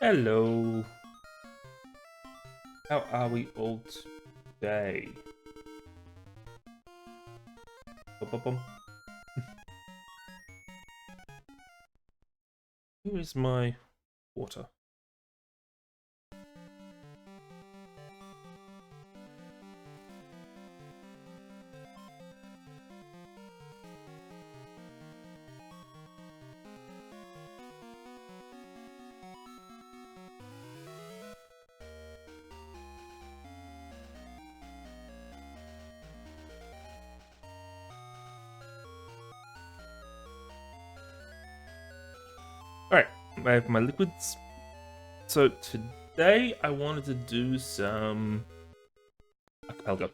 Hello. How are we all today? Bum. Where is my water? Alright, I have my liquids. So Today I wanted to do some archipelago.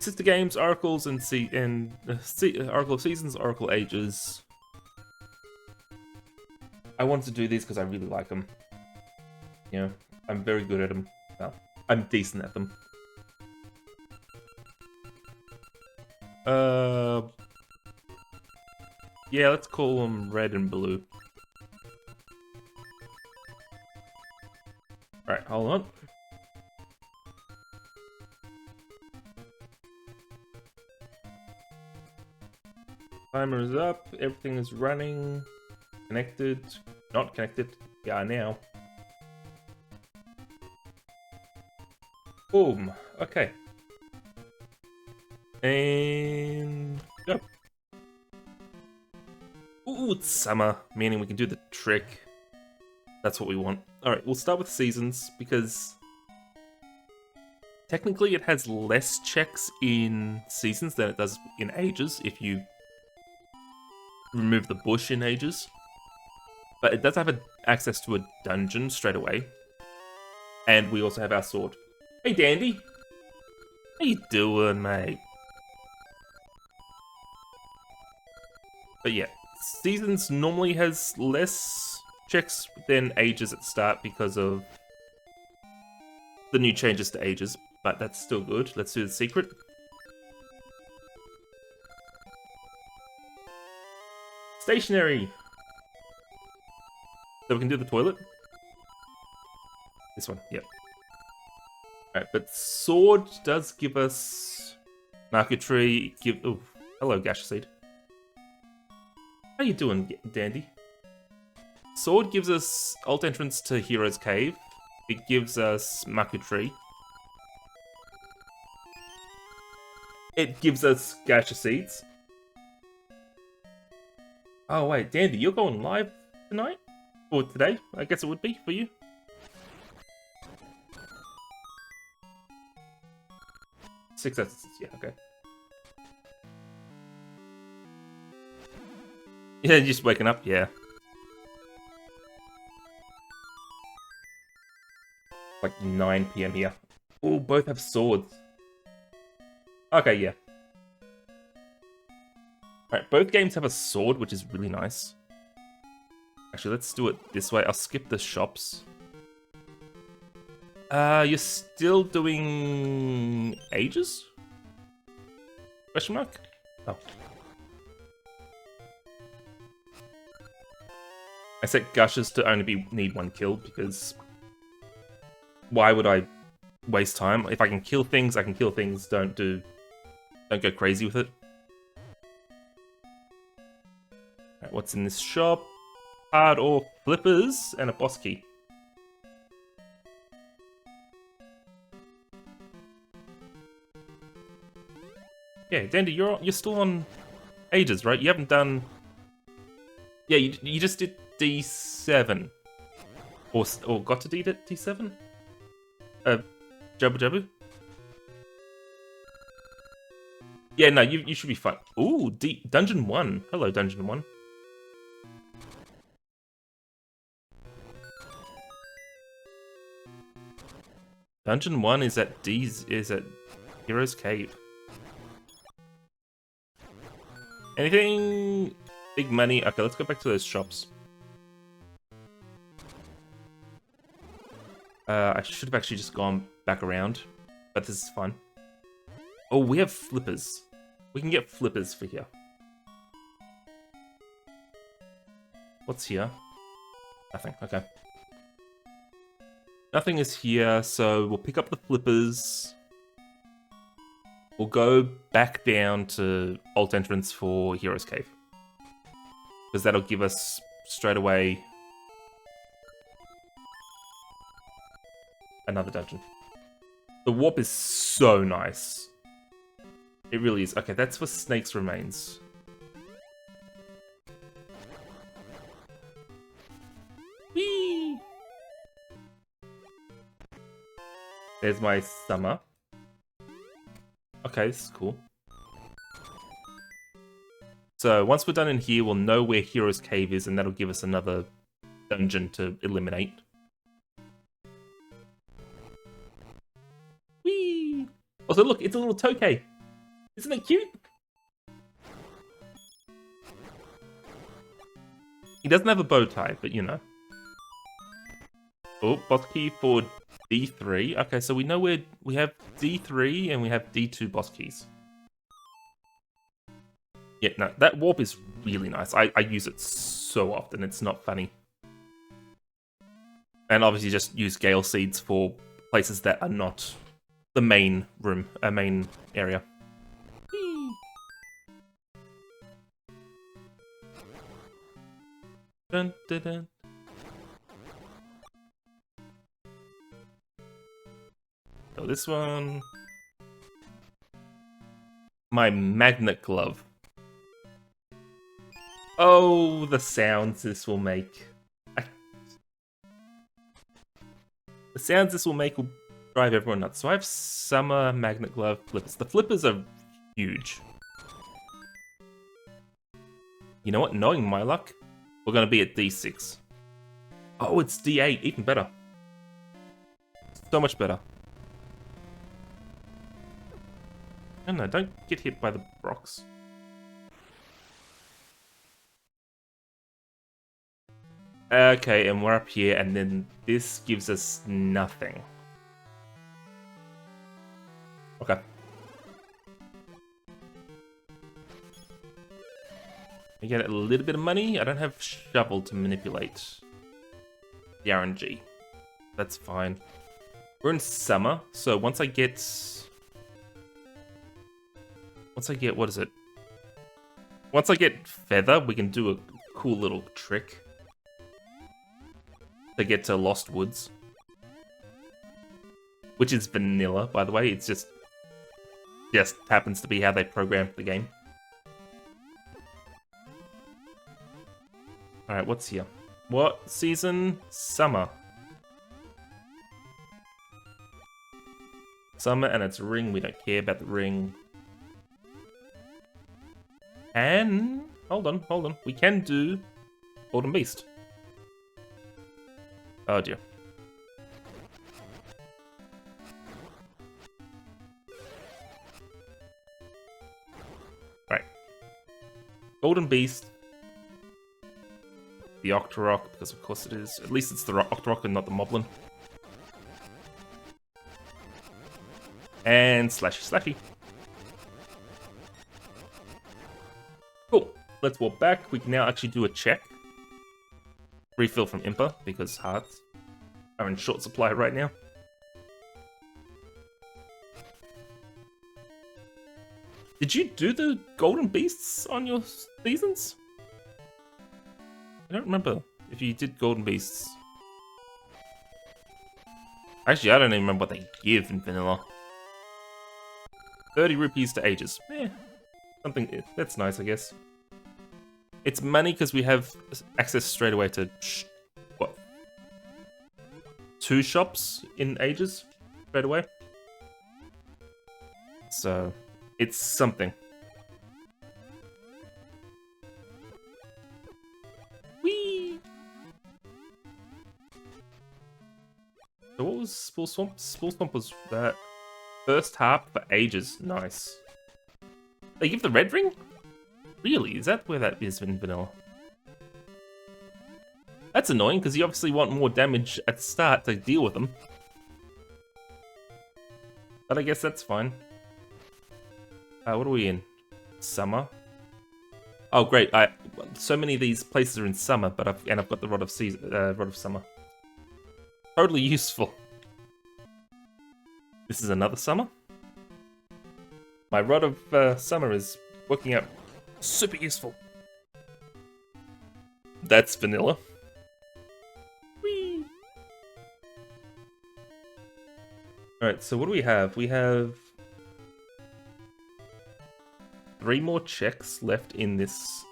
Sister games, oracles, and Oracle of Seasons, Oracle Ages. I wanted to do these because I really like them. You know, I'm very good at them. Well, I'm decent at them. Yeah, let's call them red and blue. Alright, hold on. Timer is up, everything is running. Connected. Not connected. Yeah, now. Boom. Okay. And go. Ooh, it's summer, meaning we can do the trick. That's what we want. Alright, we'll start with seasons, because technically it has less checks in seasons than it does in ages, if you remove the bush in ages. But it does have access to a dungeon straight away. And we also have our sword. Hey, Dandy! How you doing, mate? But yeah, seasons normally has less checks than ages at the start because of the new changes to ages, but that's still good. Let's do the secret. Stationary! So we can do the toilet. This one, yep. Alright, but sword does give us marquetry. Oh, hello, gash seed. How you doing, Dandy? Sword gives us alt entrance to Hero's Cave. It gives us marquetry. It gives us gacha seeds. Oh wait, Dandy, you're going live tonight? Or today? I guess it would be for you. Six essences, yeah, okay. Yeah, you're just waking up, yeah. Like 9 PM here. Oh, both have swords. Okay, yeah. Alright, both games have a sword, which is really nice. Actually, let's do it this way. I'll skip the shops. You're still doing ages? Question mark? Oh. I set gushes to only need 1 kill because why would I waste time? If I can kill things, I can kill things. Don't go crazy with it. Alright, what's in this shop? Hard ore flippers and a boss key. Yeah, Dandy, you're still on ages, right? You haven't done. Yeah, you just did D7, or got to D7. Jabu Jabu. Yeah, no, you should be fine. Ooh, Dungeon 1. Hello, Dungeon 1. Dungeon 1 is at Hero's Cave. Anything big money? Okay, let's go back to those shops. I should have actually just gone back around, but this is fine. Oh, we have flippers. We can get flippers for here. What's here? Nothing, okay. Nothing is here, so we'll pick up the flippers. We'll go back down to alt entrance for Hero's Cave. Because that'll give us straight away another dungeon. The warp is so nice. It really is. Okay, that's for Snake's Remains. Whee! There's my summer. Okay, this is cool. So once we're done in here, we'll know where Hero's Cave is, and that'll give us another dungeon to eliminate. Also, look, it's a little Tokay. Isn't it cute? He doesn't have a bow tie, but you know. Oh, boss key for D3. Okay, so we know where we have D3 and we have D2 boss keys. Yeah, no, that warp is really nice. I use it so often, it's not funny. And obviously just use Gale Seeds for places that are not the main room, main area. Dun, dun, dun. So this one... My magnet glove. Oh, the sounds this will make. The sounds this will make will drive everyone nuts. So I have summer magnet glove flippers. The flippers are huge. You know what? Knowing my luck, we're going to be at D6. Oh, it's D8. Even better. So much better. No, don't get hit by the rocks. Okay, and we're up here, and then this gives us nothing. Okay. I get a little bit of money. I don't have shovel to manipulate the RNG. That's fine. We're in summer, so once I get, what is it? Once I get feather, we can do a cool little trick to get to Lost Woods. Which is vanilla, by the way. It's just happens to be how they programmed the game. Alright, what's here? What season? Summer. Summer and its ring. We don't care about the ring. And... Hold on. We can do Golden Beast. Oh dear. Right. Golden Beast. The Octorok, because of course it is. At least it's the Octorok and not the Moblin. And Slashy. Cool. Let's walk back. We can now actually do a check. Refill from Impa, because hearts are in short supply right now. Did you do the Golden Beasts on your seasons? I don't remember if you did Golden Beasts. Actually, I don't even remember what they give in vanilla. 30 rupees to ages. Something, that's nice, I guess. It's money because we have access straight away to, what? 2 shops in ages straight away. So, it's something. Whee! So what was Spool Swamp? Spool Swamp was that first harp for ages. Nice. They give the red ring? Really? Is that where that is in vanilla? That's annoying, because you obviously want more damage at the start to deal with them. But I guess that's fine. What are we in? Summer? Oh great, so many of these places are in summer, but I've got the Rod of Summer. Totally useful. This is another summer? My Rod of Summer is working out super useful. That's vanilla. Whee! Alright, so what do we have? We have 3 more checks left in this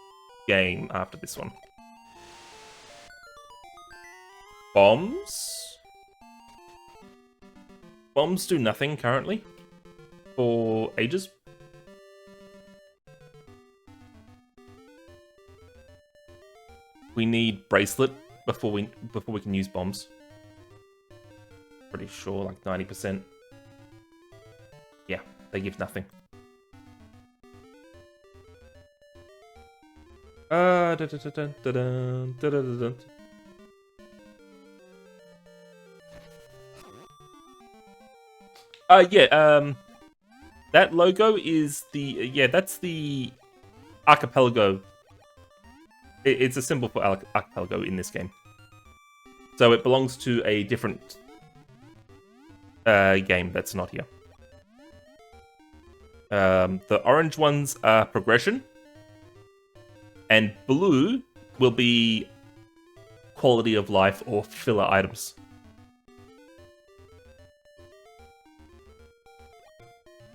game after this one. Bombs? Bombs do nothing currently for ages. We need bracelet before we can use bombs. Pretty sure, like 90%. Yeah, they give nothing. Dun, dun, dun, dun, dun, dun, dun, dun, dun. Yeah, that logo is the, that's the archipelago. It's a symbol for archipelago in this game. So it belongs to a different game that's not here. The orange ones are progression, and blue will be quality of life or filler items.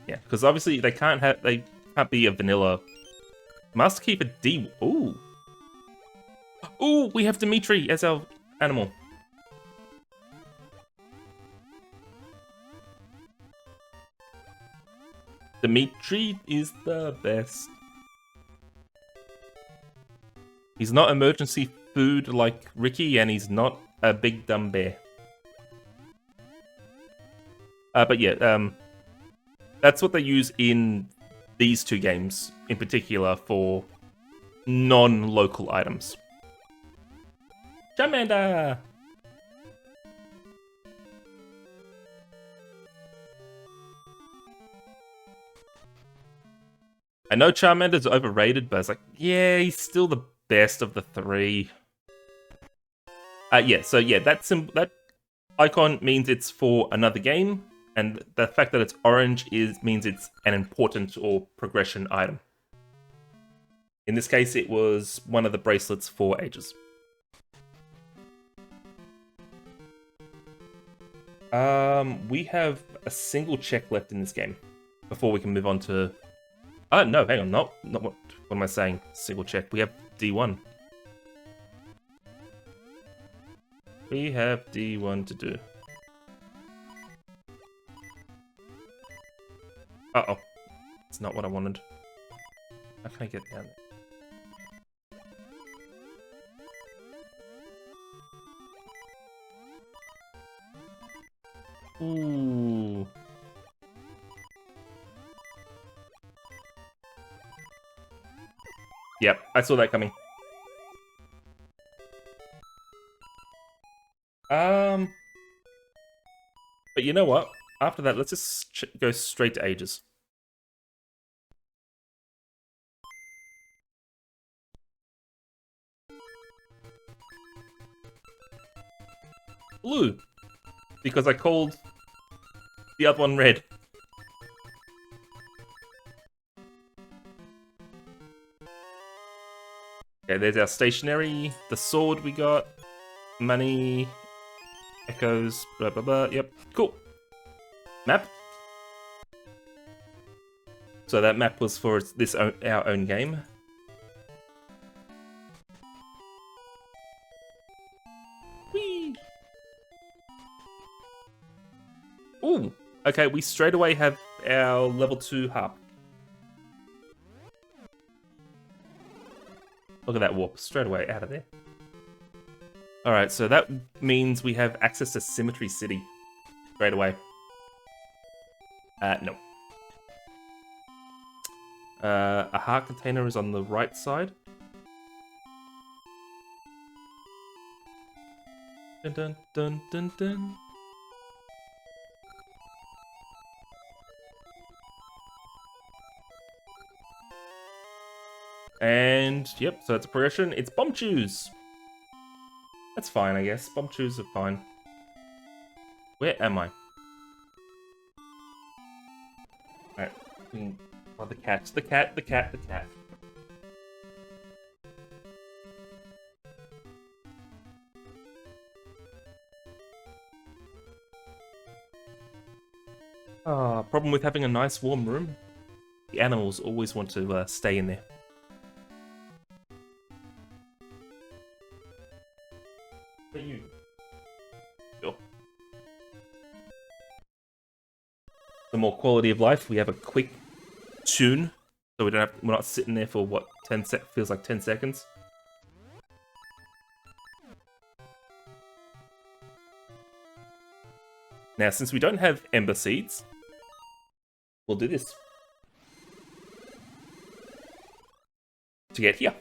Yeah, because obviously they can't be a vanilla. Must keep a D. Ooh. Ooh, we have Dimitri as our animal. Dimitri is the best. He's not emergency food like Ricky, and he's not a big dumb bear. But yeah, that's what they use in these two games in particular for non-local items. Charmander! I know Charmander's overrated, but it's like, yeah, he's still the best of the three. Yeah, so yeah, that icon means it's for another game, and the fact that it's orange means it's an important or progression item. In this case, it was one of the bracelets for ages. We have a single check left in this game before we can move on to. No, hang on, not what am I saying? Single check. We have D1. We have D1 to do. Uh-oh. It's not what I wanted. How can I get down there? Ooh. Yep, I saw that coming. But you know what? After that, let's just go straight to ages. Blue. Because I called the other one red. Okay, there's our stationery, the sword we got, money, echoes, blah blah blah. Yep, cool. Map. So that map was for our own game. Whee! Ooh, okay, we straight away have our level 2 harp. Look at that warp, straight away out of there. Alright, so that means we have access to Symmetry City straight away. No. A heart container is on the right side. Dun dun dun dun dun. And, yep, so it's a progression. It's bomb chews. That's fine, I guess. Bomb chews are fine. Where am I? Alright. Oh, the cat. The cat. The cat. The cat. Problem with having a nice warm room? The animals always want to stay in there. But you. Sure. The more quality of life, we have a quick tune, so we're not sitting there for what, feels like 10 seconds. Now, since we don't have Ember Seeds, we'll do this. To get here.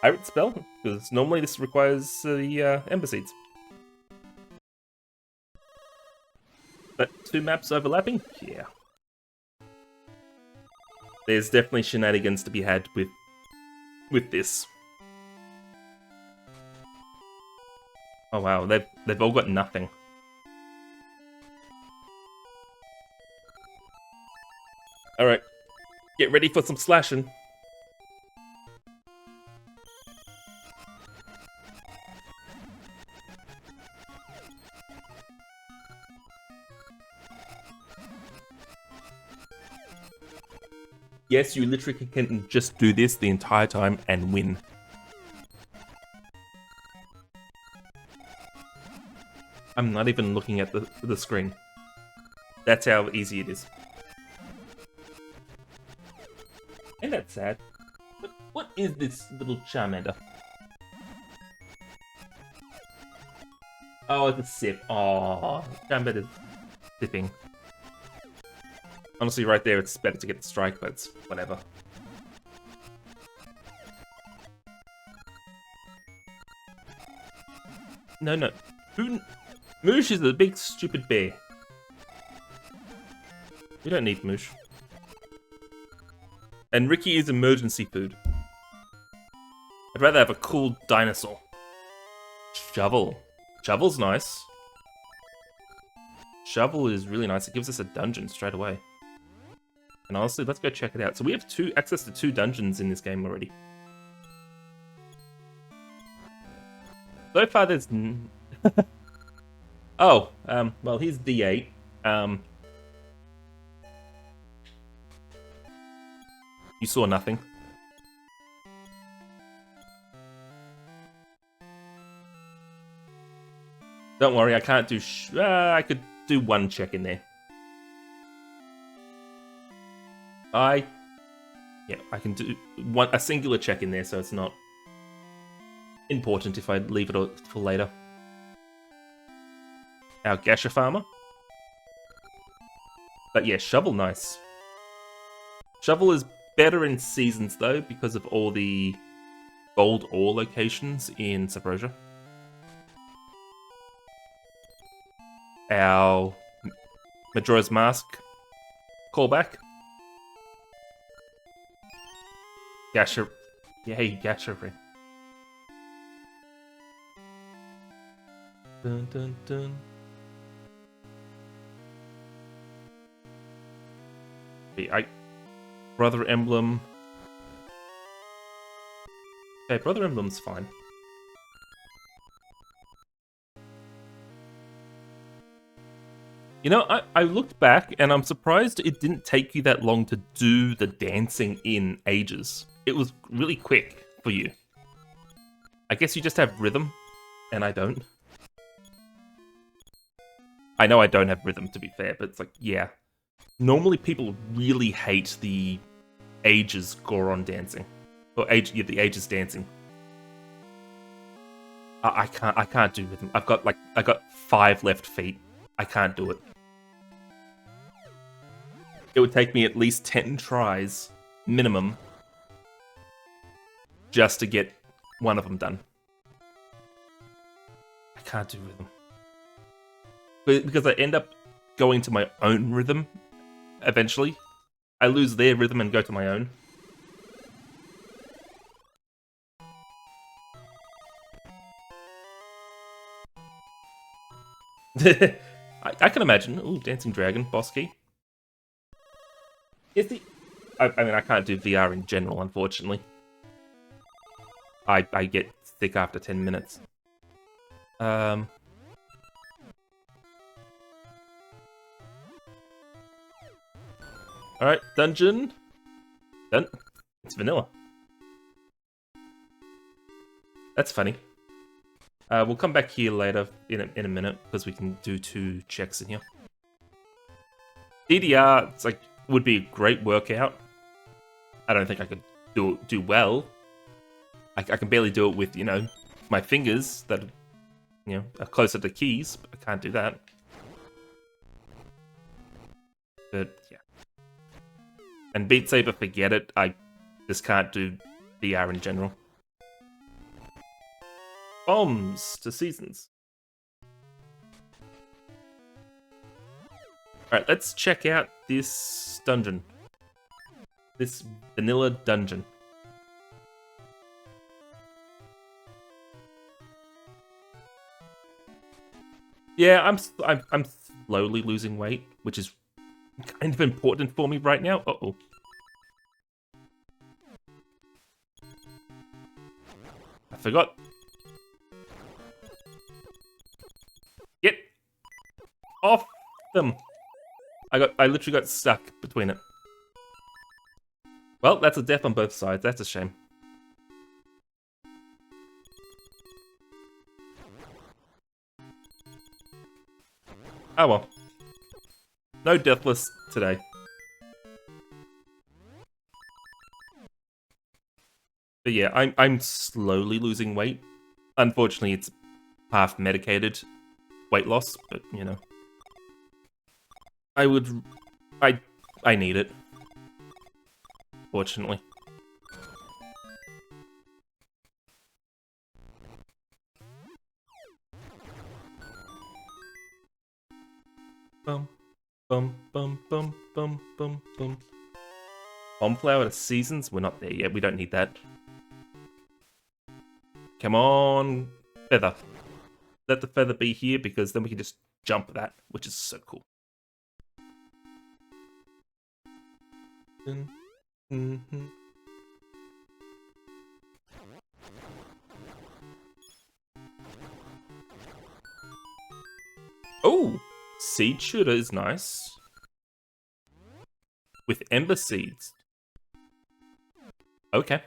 Pirate spell, because normally this requires the Ember Seeds. But 2 maps overlapping? Yeah. There's definitely shenanigans to be had with this. Oh wow, they've all got nothing. Alright. Get ready for some slashing. Yes, you literally can just do this the entire time and win. I'm not even looking at the screen. That's how easy it is. And that's sad. But what is this little Charmander? Oh, it's a sip. Oh, Charmander's sipping. Honestly, right there, it's better to get the strike, but it's whatever. No. Moosh is a big, stupid bear. We don't need Moosh. And Ricky is emergency food. I'd rather have a cool dinosaur. Shovel. Shovel's nice. Shovel is really nice. It gives us a dungeon straight away. And honestly, let's go check it out. So we have access to 2 dungeons in this game already. So far there's... oh, well here's D8. You saw nothing. Don't worry, I can't do I could do 1 check in there. I can do a singular check in there, so it's not important if I leave it for later. Our Gasha Farmer. But yeah, Shovel, nice. Shovel is better in Seasons, though, because of all the gold ore locations in Saprosia. Our Majora's Mask callback. Gasha... Yay, Gasha. Dun dun dun. Brother Emblem. Okay, Brother Emblem's fine. You know, I looked back and I'm surprised it didn't take you that long to do the dancing in Ages. It was really quick for you. I guess you just have rhythm, and I don't. I know I don't have rhythm, to be fair, but it's like, yeah. Normally people really hate the Ages Goron dancing. Or the Ages dancing. I can't do rhythm. I got 5 left feet. I can't do it. It would take me at least 10 tries, minimum, just to get one of them done. I can't do rhythm. Because I end up going to my own rhythm, eventually. I lose their rhythm and go to my own. I can imagine. Ooh, Dancing Dragon, boss key. I mean, I can't do VR in general, unfortunately. I get sick after 10 minutes. Alright, dungeon. Done. It's vanilla. That's funny. We'll come back here later in a minute, because we can do 2 checks in here. DDR, it's like, would be a great workout. I don't think I could do well. I can barely do it with, you know, my fingers that, you know, are closer to keys, but I can't do that. But yeah. And Beat Saber, forget it. I just can't do VR in general. Bombs to seasons. Alright, let's check out this dungeon. This vanilla dungeon. Yeah, I'm slowly losing weight, which is kind of important for me right now. Uh-oh. I forgot. Get off them. I literally got stuck between it. Well, that's a death on both sides. That's a shame. Oh well. No deathless today. But yeah, I'm slowly losing weight. Unfortunately, it's half medicated weight loss, but you know. I need it. Fortunately. Bum, bum, bum, bum, bum, bum, bum. Bomb flower to seasons? We're not there yet. We don't need that. Come on, feather. Let the feather be here because then we can just jump that, which is so cool. Mm-hmm. Oh, seed shooter is nice. With ember seeds. Okay.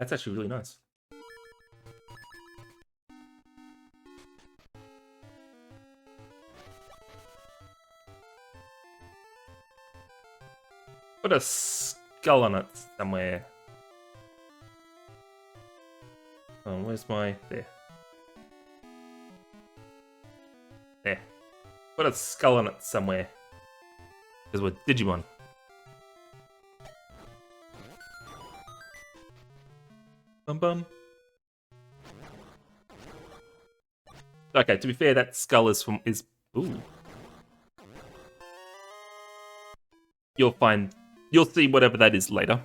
That's actually really nice. Put a skull on it somewhere. Oh, where's my... There. There. Put a skull on it somewhere. Because we're Digimon. Bum bum. Okay, to be fair, that skull is from... Ooh. You'll see whatever that is later.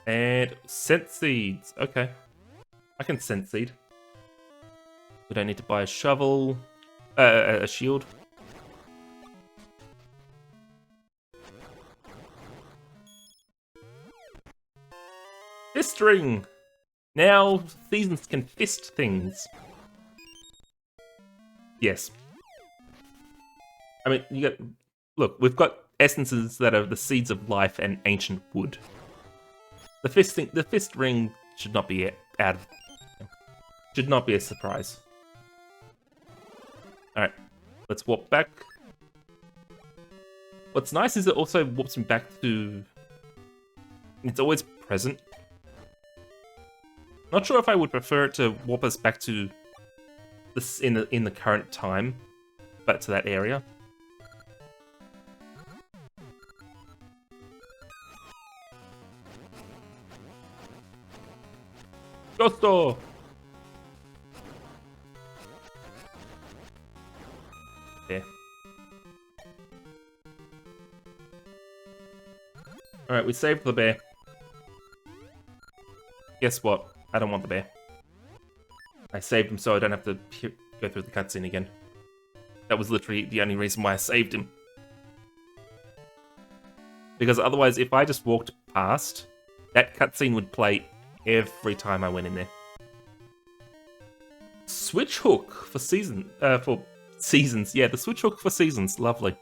And scent seeds. Okay. I can scent seed. We don't need to buy a shovel. A shield. Fist ring! Now seasons can fist things. Yes. I mean, you got... Look, we've got essences that are the seeds of life and ancient wood. The fist ring should not be should not be a surprise. Alright, let's warp back. What's nice is it also warps me back to... It's always present. Not sure if I would prefer it to warp us back to this in the current time, back to that area. Gusto! There. Alright, we saved the bear. Guess what? I don't want the bear. I saved him so I don't have to go through the cutscene again. That was literally the only reason why I saved him. Because otherwise, if I just walked past, that cutscene would play every time I went in there. Switch hook for seasons. Yeah, the switch hook for seasons. Lovely.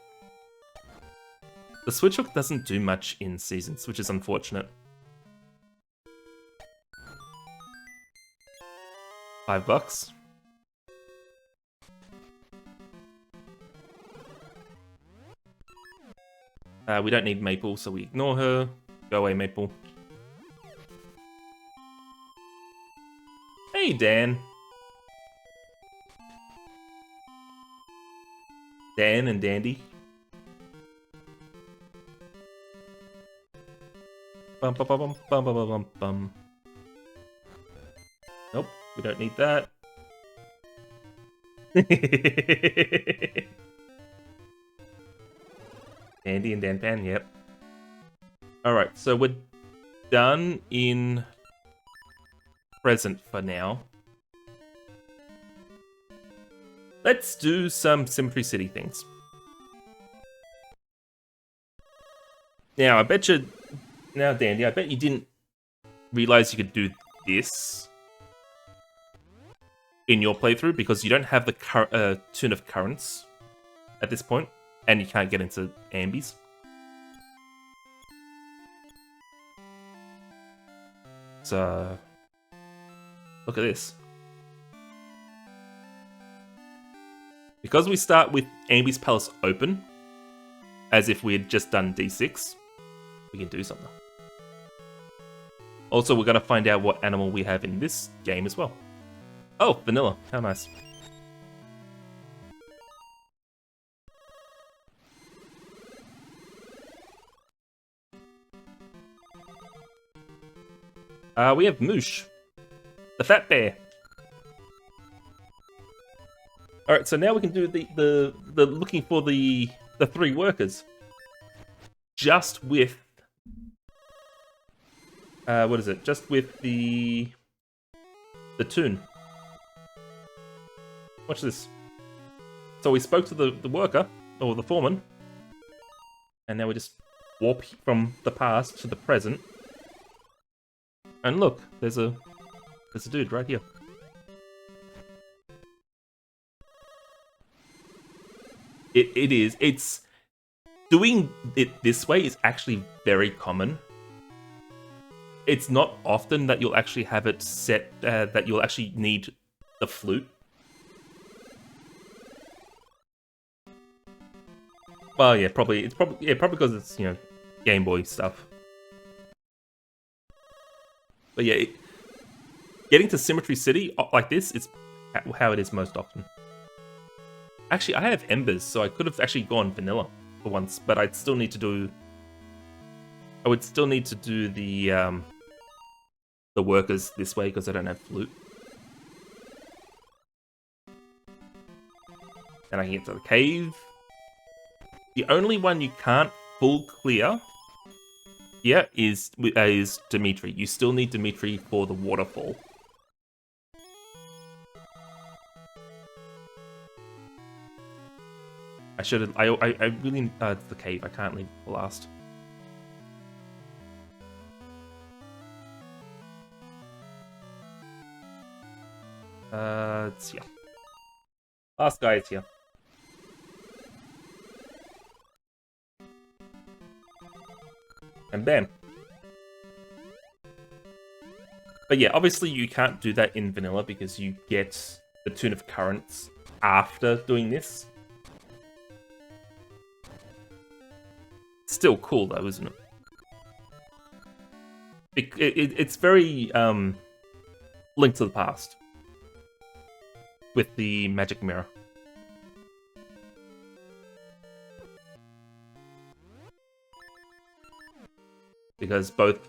The switch hook doesn't do much in seasons, which is unfortunate. $5. We don't need Maple, so we ignore her. Go away, Maple. Hey, Dan. Dan and Dandy. Bum bum bum bum bum bum bum bum. Nope, we don't need that. Dandy and Dan Pan, yep. Alright, so we're done in present for now. Let's do some Symmetry City things. Now, I bet you... Now, Dandy, I bet you didn't realize you could do this in your playthrough because you don't have the Tune of Currents at this point, and you can't get into ambies. So, look at this. Because we start with Ambi's Palace open, as if we had just done D6, we can do something. Also, we're going to find out what animal we have in this game as well. Oh, vanilla. How nice. We have Moosh, the fat bear. All right, so now we can do the looking for the 3 workers, just with what is it? Just with the tune. Watch this. So we spoke to the worker or the foreman, and now we just warp from the past to the present. And look, there's a dude right here. It's doing it this way is actually very common. It's not often that you'll actually have it set that you'll actually need the flute. Well, yeah, probably because it's, you know, Game Boy stuff. But yeah, getting to Symmetry City like this is how it is most often. Actually, I have Embers, so I could have actually gone vanilla for once, but I'd still need to do... I would still need to do the workers this way because I don't have flute. And I can get to the cave. The only one you can't full clear here is Dimitri. You still need Dimitri for the waterfall. I should have... I really... it's the cave. I can't leave it for last. It's here. Last guy is here. And bam. But yeah, obviously you can't do that in vanilla because you get the Tune of Currents after doing this. Still cool though, isn't it? It's very Link to the Past with the magic mirror. Because both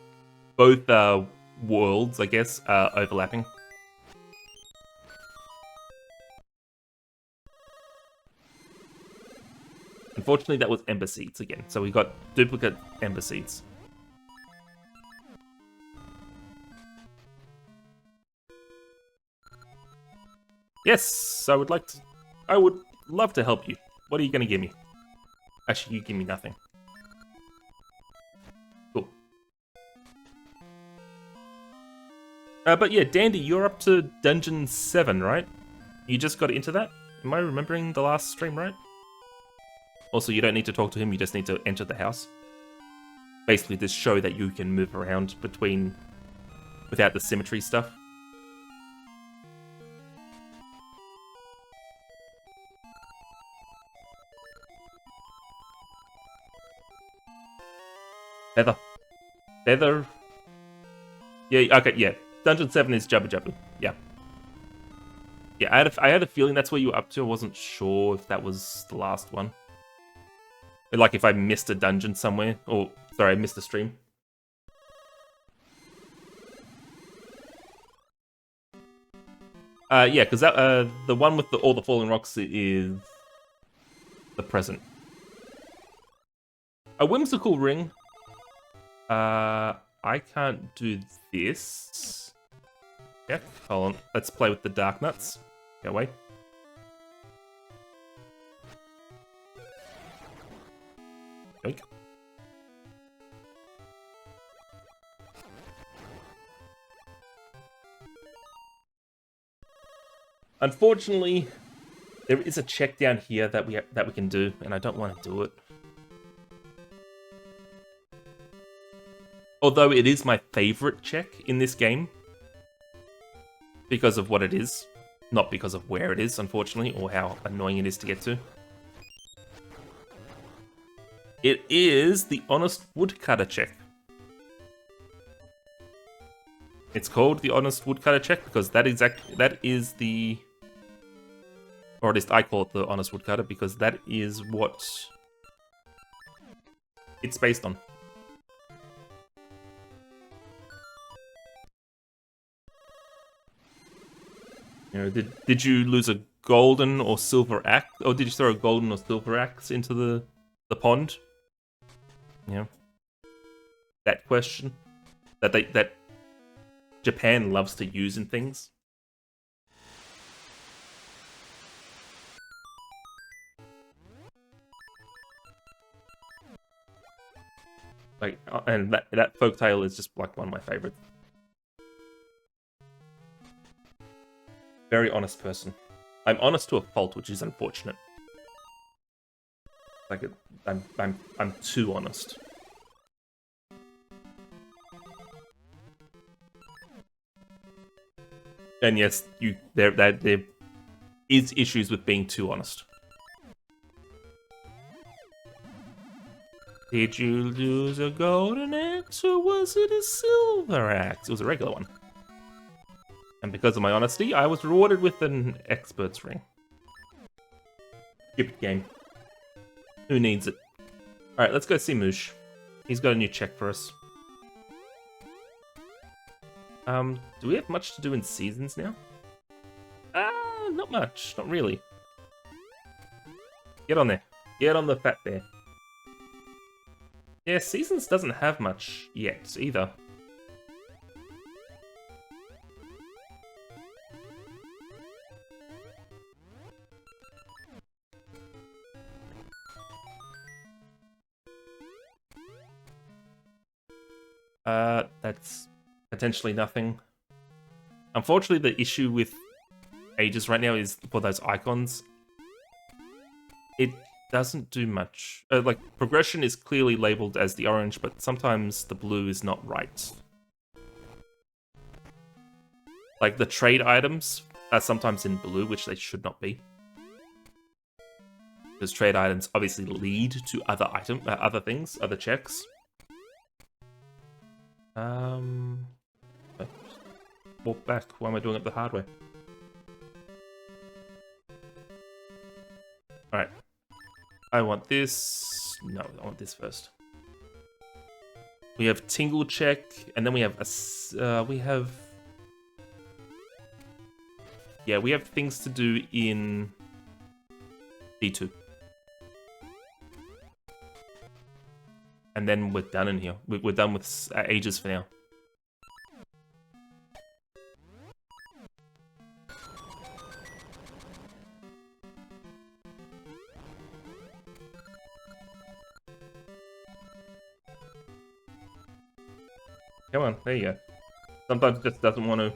worlds, I guess, are overlapping. Unfortunately, that was Ember Seeds again, so we got duplicate Ember Seeds. Yes, I would love to help you. What are you going to give me? Actually, you give me nothing. Cool. But yeah, Dandy, you're up to Dungeon 7, right? You just got into that? Am I remembering the last stream right? Also, you don't need to talk to him, you just need to enter the house. Basically, just show that you can move around between... without the symmetry stuff. Feather. Yeah, okay, yeah. Dungeon 7 is Jabba Jabba. Yeah. Yeah, I had a feeling that's where you were up to. I wasn't sure if that was the last one. Like if I missed a dungeon somewhere. Or, sorry, I missed a stream. Yeah, because the one with all the falling rocks is the present. A whimsical ring. I can't do this. Yeah, hold on. Let's play with the dark nuts. Go away. Yoink. Unfortunately, there is a check down here that we can do, and I don't want to do it. Although it is my favorite check in this game. Because of what it is. Not because of where it is, unfortunately, or how annoying it is to get to. It is the honest woodcutter check. It's called the honest woodcutter check because that is the... Or at least I call it the honest woodcutter because that is what it's based on. You know, did you lose a golden or silver axe? Or did you throw a golden or silver axe into the pond? You know, that question that Japan loves to use in things. Like, and that folktale is just like one of my favorites. Very honest person. I'm honest to a fault, which is unfortunate. Like, I'm too honest. And yes, there is issues with being too honest. Did you lose a golden axe or was it a silver axe? It was a regular one. And because of my honesty, I was rewarded with an expert's ring. Stupid game. Who needs it? Alright, let's go see Moosh. He's got a new check for us. Do we have much to do in seasons now? Not much. Not really. Get on there. Get on the fat bear. Yeah, seasons doesn't have much yet, either. That's potentially nothing. Unfortunately, the issue with Ages right now is for those icons. It doesn't do much. Like, progression is clearly labeled as the orange, but sometimes the blue is not right. Like, the trade items are sometimes in blue, which they should not be. Because trade items obviously lead to other things, other checks. Walk back. Why am I doing it the hard way? Alright. I want this. No, I want this first. We have Tingle check, and then we have yeah, we have things to do in D2. And then we're done in here. We're done with Ages for now. Come on, there you go. Sometimes it just doesn't want to.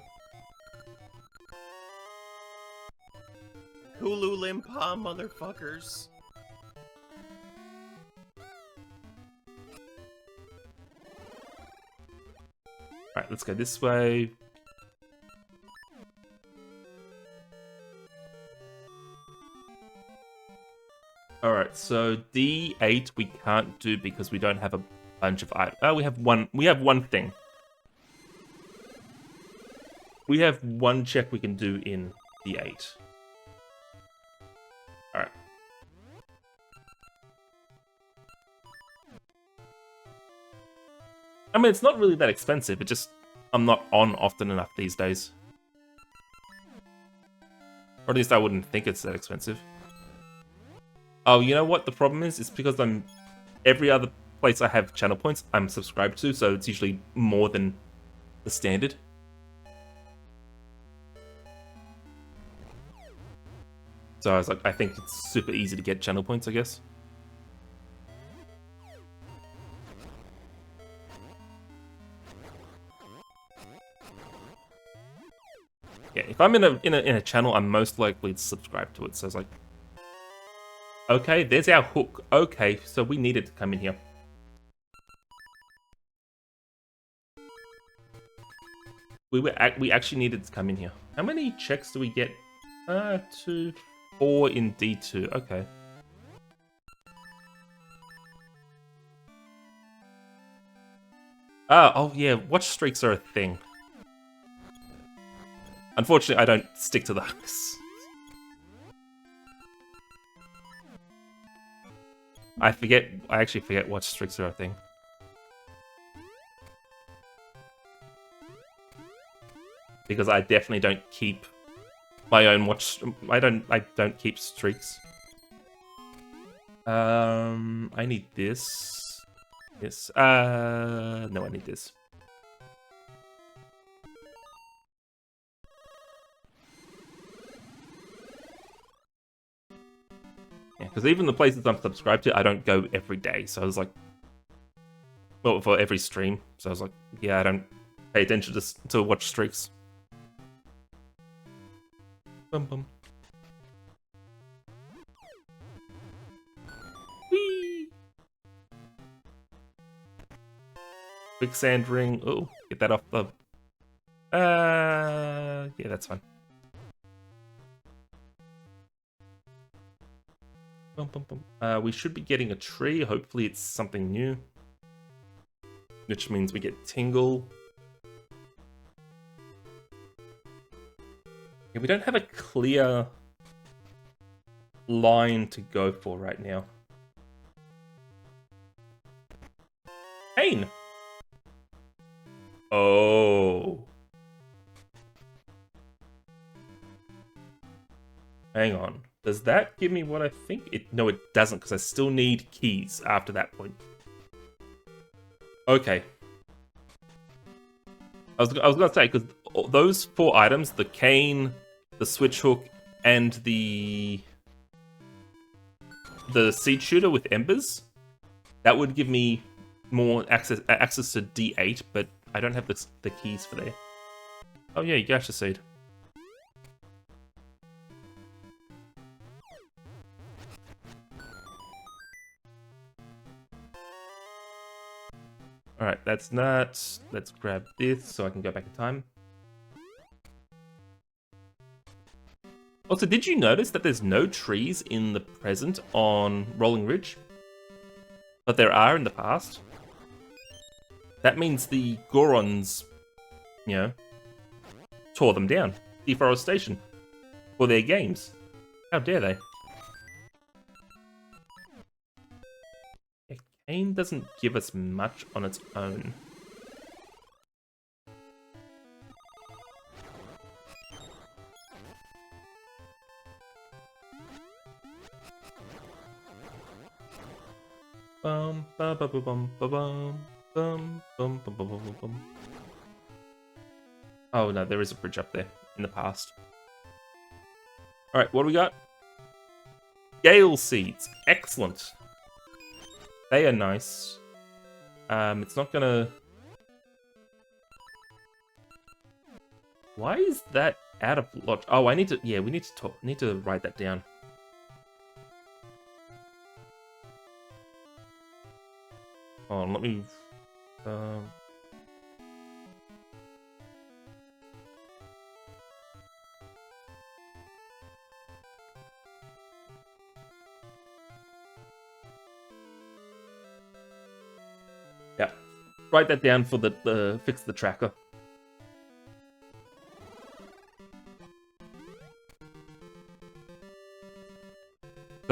Hulu Limpa, motherfuckers. Alright, let's go this way. Alright, so D8 we can't do because we don't have a bunch of items. Oh, we have one thing. We have one check we can do in D8. Alright. I mean, it's not really that expensive. It just, I'm not on often enough these days. Or at least I wouldn't think it's that expensive. Oh, you know what the problem is? It's because every other place I have channel points, I'm subscribed to, so it's usually more than the standard. So I was like, I think it's super easy to get channel points, I guess. Yeah, if I'm in a channel, I'm most likely to subscribe to it. So it's like, okay, there's our hook. Okay, so we needed to come in here. We actually needed to come in here. How many checks do we get? 2, 4 in D2. Okay. Oh yeah, watch streaks are a thing. Unfortunately, I don't stick to those. I actually forget watch streaks are a thing. Because I definitely don't keep my own watch. I don't keep streaks. I need this. Yes. No, I need this. Yeah, because even the places I'm subscribed to, I don't go every day. So I was like, well, for every stream. So I was like, yeah, I don't pay attention to watch streaks. Bum bum. Whee! Quicksand ring. Oh, get that off the. Yeah, that's fine. Bum, bum, bum. We should be getting a tree. Hopefully, it's something new, which means we get tingle. Yeah, we don't have a clear line to go for right now. Pain. Oh. Hang on. Does that give me what I think? No, it doesn't, because I still need keys after that point. Okay. I was going to say, because those 4 items, the cane, the switch hook, and the seed shooter with embers, that would give me more access to D8, but I don't have the keys for there. Oh yeah, you gash the seed. Alright, that's nuts. Let's grab this so I can go back in time. Also, did you notice that there's no trees in the present on Rolling Ridge? But there are in the past. That means the Gorons, you know, tore them down. Deforestation. For their games. How dare they? Cane doesn't give us much on its own. Bum ba ba ba bum ba bum bum bum bum bum bum bum. Oh no, there is a bridge up there in the past. Alright, what do we got? Gale seeds. Excellent. They are nice. It's not gonna... Why is that out of lot? Oh, I need to... Yeah, we need to talk. Need to write that down. Hold on, let me... Yeah, write that down for the fix the tracker.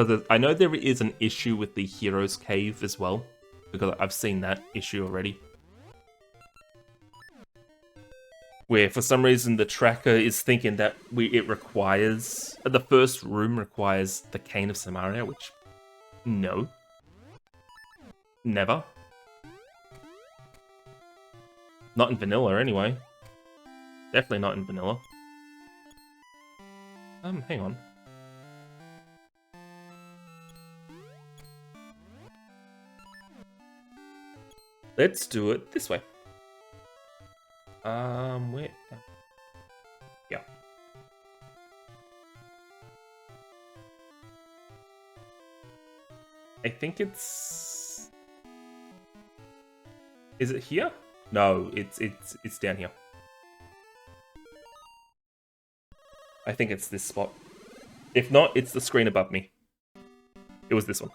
Because I know there is an issue with the Hero's Cave as well. Because I've seen that issue already. Where for some reason the tracker is thinking that it requires... The first room requires the Cane of Samaria, which... No. Never. Not in vanilla, anyway. Definitely not in vanilla. Hang on. Let's do it this way. Where? Yeah. I think it's... Is it here? No, it's down here. I think it's this spot. If not, it's the screen above me. It was this one.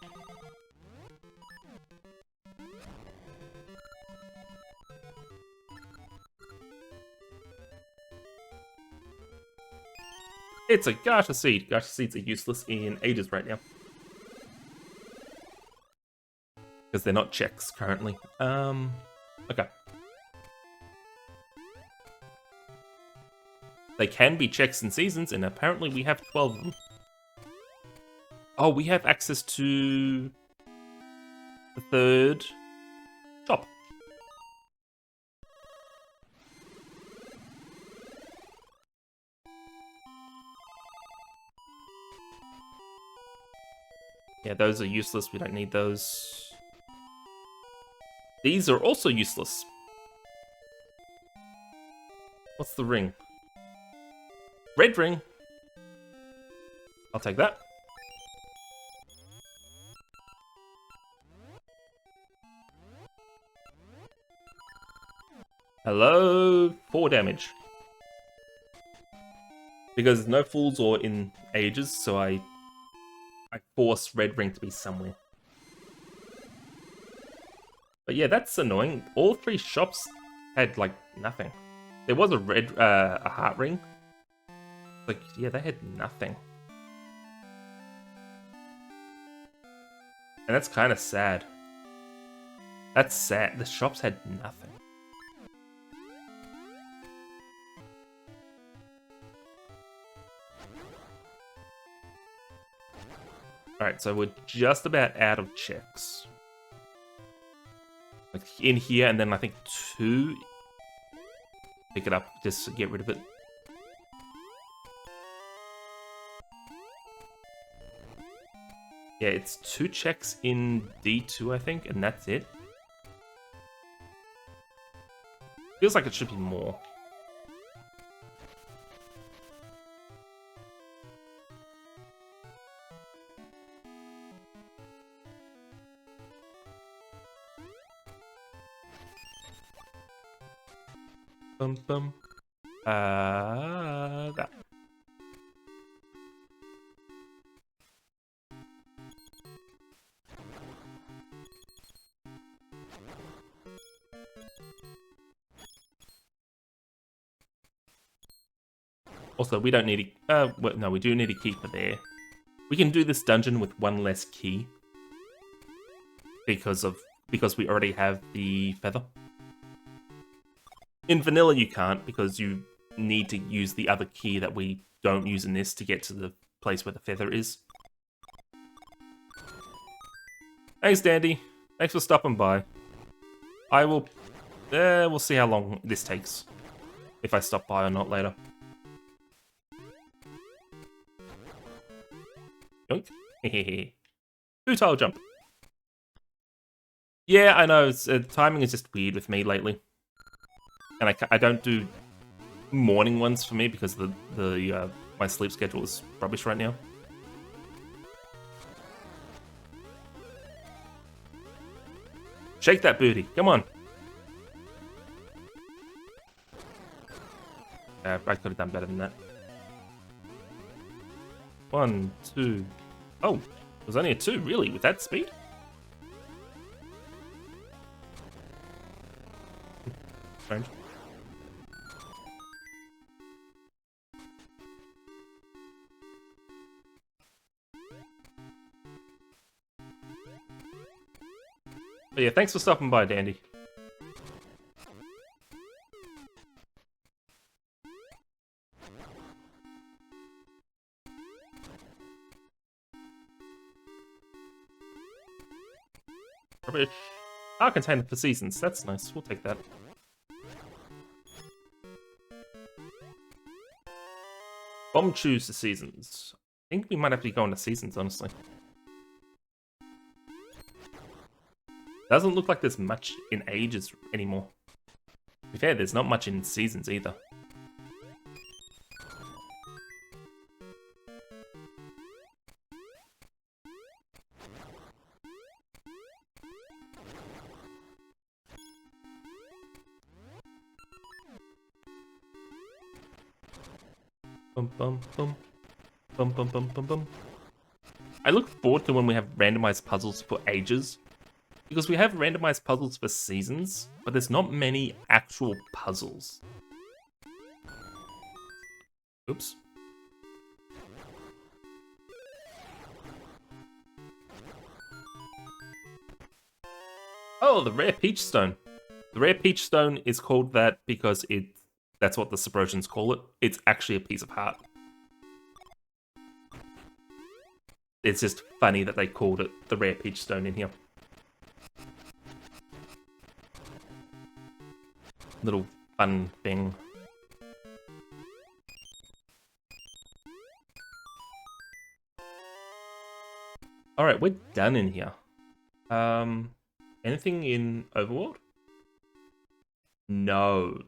It's a Gacha Seed. Gacha Seeds are useless in Ages right now. Because they're not checks currently. Okay. They can be checks in seasons, and apparently we have 12 of them. Oh, we have access to the third shop. Yeah, those are useless. We don't need those. These are also useless. What's the ring? Red ring. I'll take that. Hello, 4 damage. Because no Fool's Ore in Ages, so I force Red Ring to be somewhere. But yeah, that's annoying. All 3 shops had like nothing. There was a heart ring. Like, yeah, they had nothing. And that's kind of sad. That's sad. The shops had nothing. Alright, so we're just about out of checks. Like in here, and then I think 2. Pick it up, just to get rid of it. Yeah, it's 2 checks in D2, I think, and that's it. Feels like it should be more. Bum bum. That. Also, we don't need a... well, no, we do need a keeper there. We can do this dungeon with 1 less key. Because we already have the feather. In vanilla you can't, because you need to use the other key that we don't use in this to get to the place where the feather is. Thanks, Dandy. Thanks for stopping by. I will... we'll see how long this takes. If I stop by or not later. Yoink. Hehehe. 2-tile jump. Yeah, I know. Timing is just weird with me lately. And I don't do morning ones for me because my sleep schedule is rubbish right now. Shake that booty. Come on. I could have done better than that. 1, 2. Oh, there's only a 2, really, with that speed? Strange. But yeah, thanks for stopping by, Dandy. Rubbish. Ah, container for seasons. That's nice. We'll take that. Bomb choose the seasons. I think we might have to go into seasons, honestly. Doesn't look like there's much in ages anymore. To be fair, there's not much in seasons either. Bum bum bum. Bum bum bum bum bum. I look forward to when we have randomized puzzles for ages. Because we have randomized puzzles for seasons, but there's not many actual puzzles. Oops. Oh, the rare peach stone. The rare peach stone is called that because that's what the Subrosians call it. It's actually a piece of heart. It's just funny that they called it the rare peach stone in here. Little fun thing. Alright, we're done in here. Anything in Overworld? No.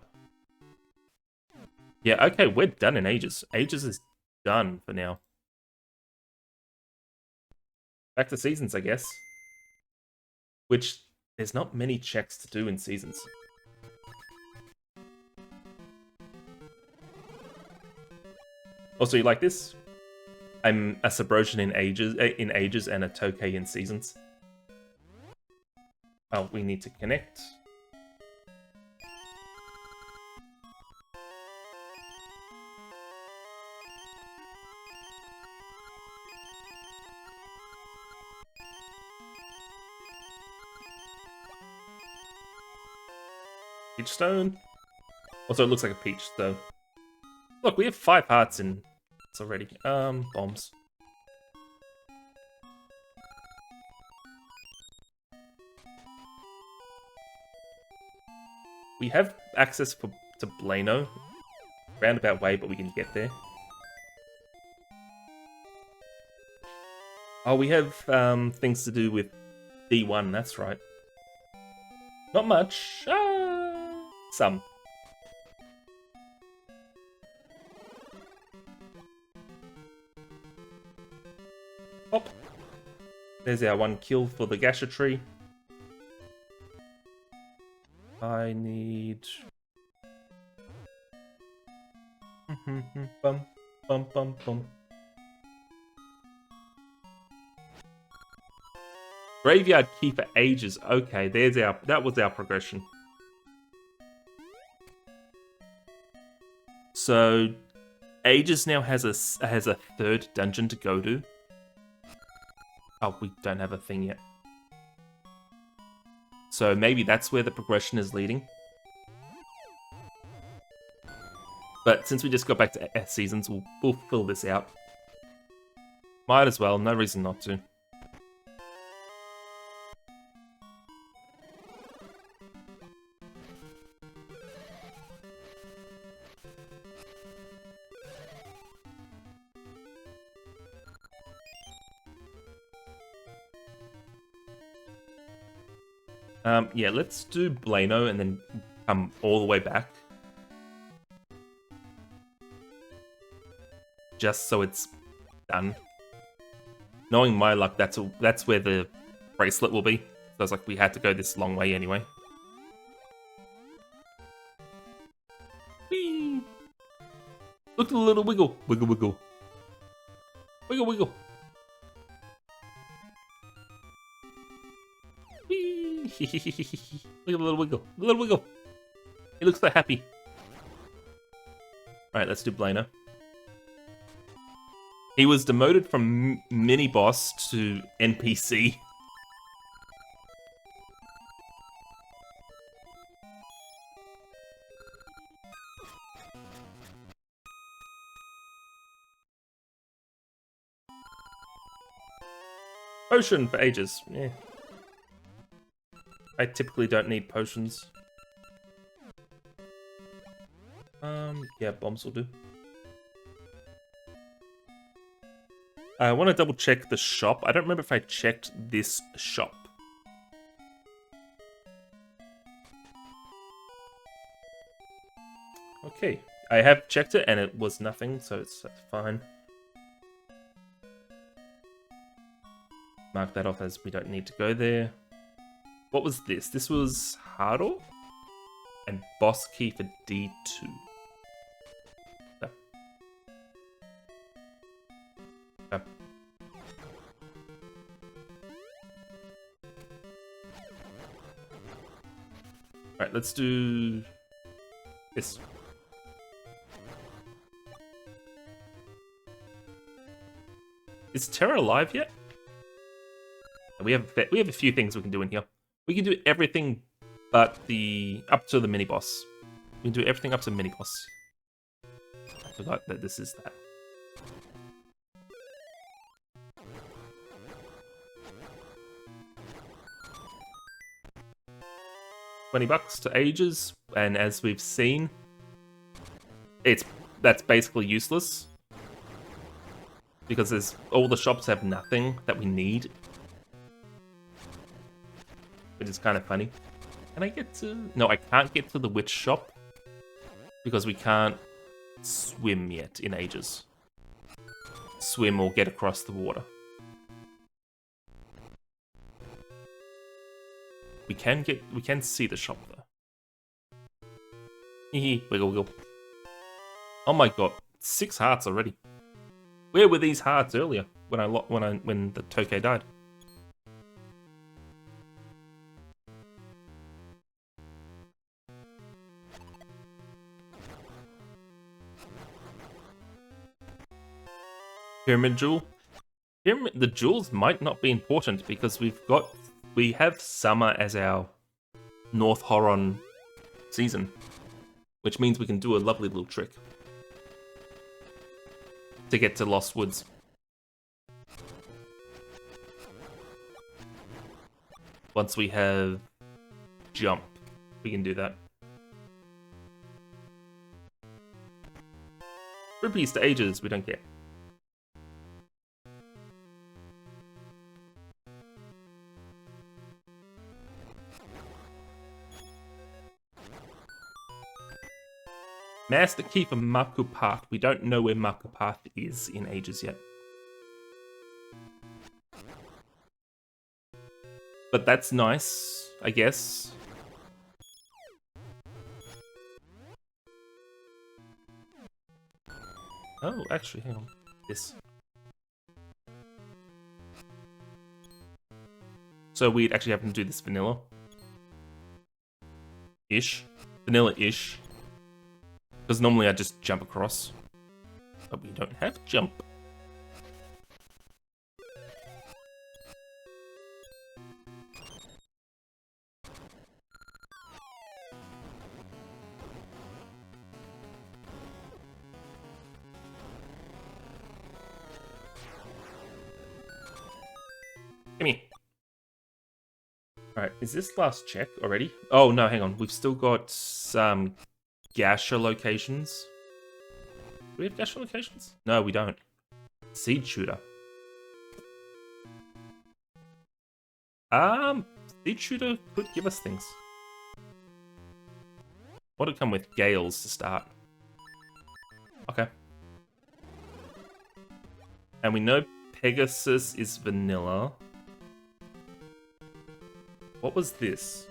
Yeah, okay, we're done in Ages. Ages is done for now. Back to Seasons, I guess. Which, there's not many checks to do in Seasons. Also, you like this? I'm a Subrosian in Ages and a Tokay in Seasons. Oh, we need to connect. Peach stone. Also, it looks like a peach, so. Look, we have 5 hearts in this already. Bombs. We have access to Blano. Roundabout way, but we can get there. Oh, we have things to do with D1, that's right. Not much. Some. Hop. There's our 1 kill for the Gasha tree. I need... bum, bum, bum, bum. Graveyard key for ages. Okay, that was our progression. So, Ages now has a 3rd dungeon to go to. Oh, we don't have a thing yet. So maybe that's where the progression is leading. But since we just got back to Seasons, we'll fill this out. Might as well, no reason not to. Yeah, let's do Blano and then come all the way back. Just so it's done. Knowing my luck, that's where the bracelet will be. So it's like we had to go this long way anyway. Whee! Look at the little wiggle. Wiggle, wiggle. Wiggle, wiggle. Look at the little wiggle. The little wiggle. He looks so happy. Alright, let's do Blano. He was demoted from mini-boss to NPC. Potion for ages. Yeah. I typically don't need potions. Yeah, bombs will do. I want to double check the shop. I don't remember if I checked this shop. Okay, I have checked it and it was nothing, so that's fine. Mark that off as we don't need to go there. What was this? This was Hardor and boss key for D2. Okay. Okay. Alright, let's do this. Is Terra alive yet? We have a few things we can do in here. We can do everything but up to the mini boss. We can do everything up to the mini boss. I forgot that this is that. $20 to ages, and as we've seen, that's basically useless because all the shops have nothing that we need, which is kind of funny. Can I get to? No, I can't get to the witch shop because we can't swim yet in ages. Swim or get across the water. We can see the shop though. Wiggle wiggle. Oh my god, 6 hearts already. Where were these hearts earlier when the Tokay died? Pyramid Jewel. The jewels might not be important because we have summer as our North Horon season, which means we can do a lovely little trick to get to Lost Woods. Once we have jump, we can do that. Rupees to ages, we don't care. Master key for Maku Path. We don't know where Maku Path is in ages yet. But that's nice, I guess. Oh, actually, hang on. This. So we'd actually have to do this vanilla-ish. Vanilla-ish. Because normally I just jump across. But we don't have jump. Come here. Alright, is this last check already? Oh, no, hang on. We've still got some Gasha locations. Do we have Gasha locations? No, we don't. Seed Shooter. Seed Shooter could give us things. What would come with Gales to start? Okay. And we know Pegasus is vanilla. What was this?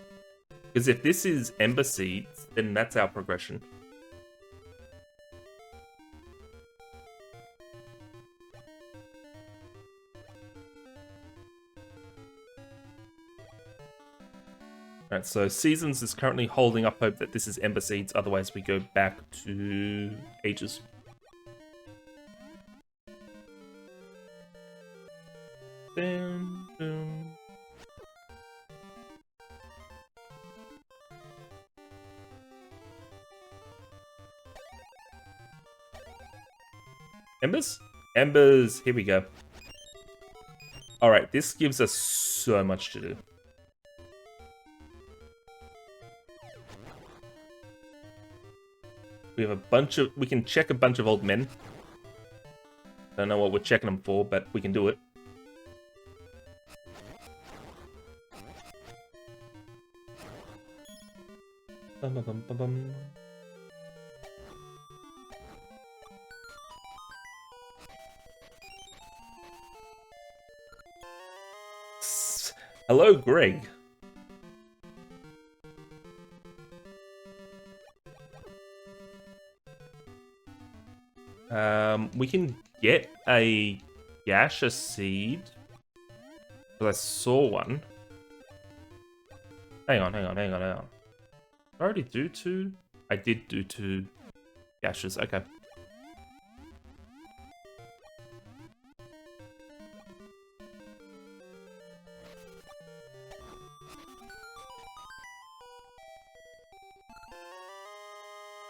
Because if this is Ember Seeds, then that's our progression. Alright, so Seasons is currently holding up hope that this is Ember Seeds, otherwise we go back to Ages. Boom, boom. Embers? Embers, here we go. Alright, this gives us so much to do. We have a bunch of... We can check a bunch of old men. Don't know what we're checking them for, but we can do it. Bum, bum, bum, bum, bum. Hello, Greg. We can get a gaseous seed. But I saw one. Hang on. Did I already do 2? I did do 2 gaseous. Okay.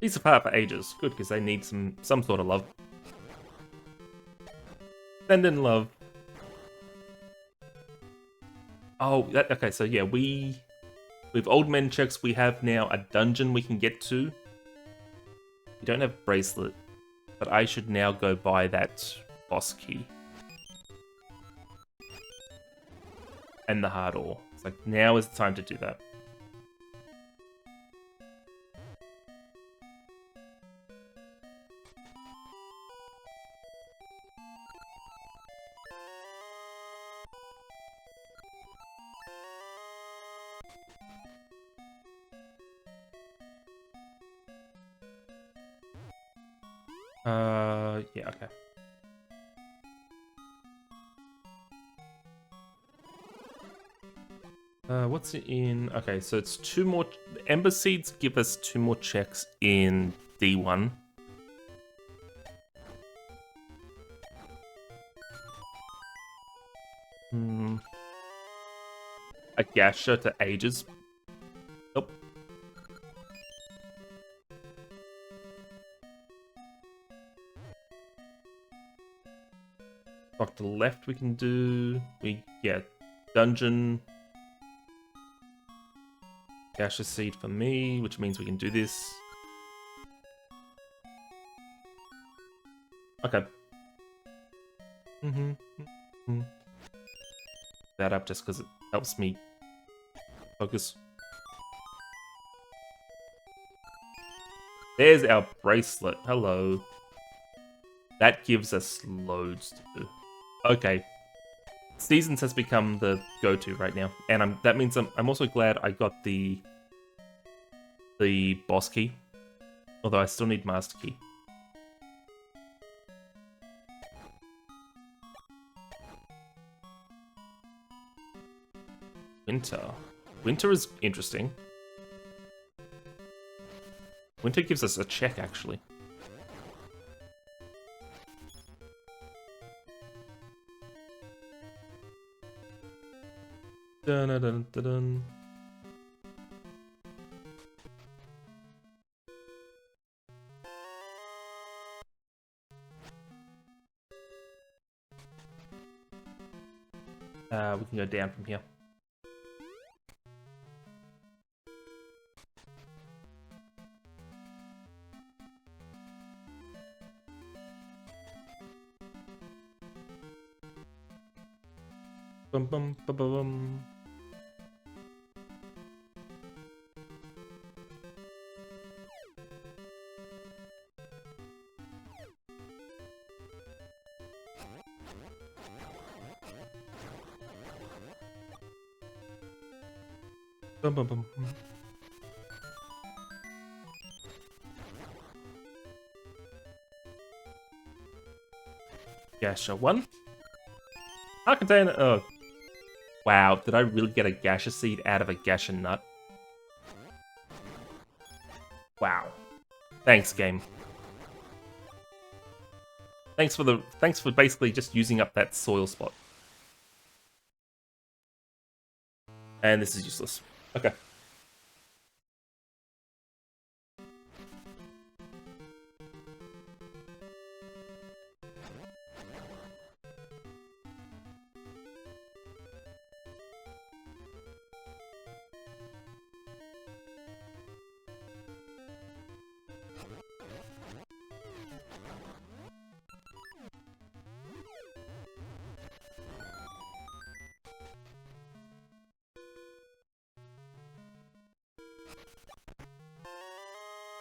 These are part for ages. Good, because they need some sort of love. Send in love. Oh, okay. So yeah, with old men checks, we have now a dungeon we can get to. We don't have bracelet, but I should now go buy that boss key and the hard ore. It's like now is the time to do that. Yeah, okay. What's it in? Okay, so it's 2 more. Ember seeds give us 2 more checks in D1. A gasher to ages. Nope. Off to the left we can do... dungeon. Gaseous seed for me, which means we can do this. Okay. That up just because it helps me focus. There's our bracelet. Hello. That gives us loads to do. Okay. Seasons has become the go-to right now, and that means I'm also glad I got the boss key, although I still need master key. Winter is interesting. Winter gives us a check, actually. Dun dun dun dun dun. We can go down from here. Bum bum bum bum bum. Bum bum bum. Gasha 1. I'll contain it. Oh. Wow, did I really get a Gasha seed out of a Gasha nut? Wow. Thanks, game. Thanks for basically just using up that soil spot. And this is useless. Okay.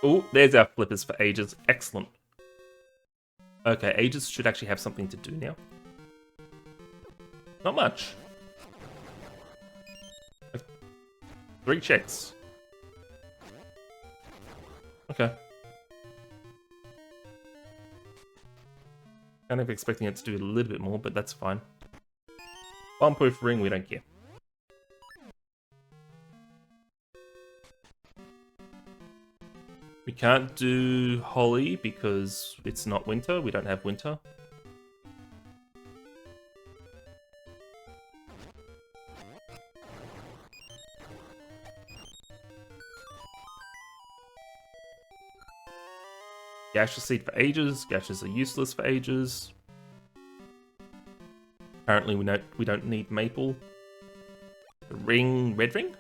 Oh, there's our flippers for ages. Excellent. Okay, ages should actually have something to do now. Not much. 3 checks. Okay. Kind of expecting it to do a little bit more, but that's fine. Bomb-proof ring, we don't care. We can't do Holly because it's not winter. We don't have winter. Gaseous seed for ages. Gaseous are useless for ages. Apparently we don't need maple. The ring, red ring?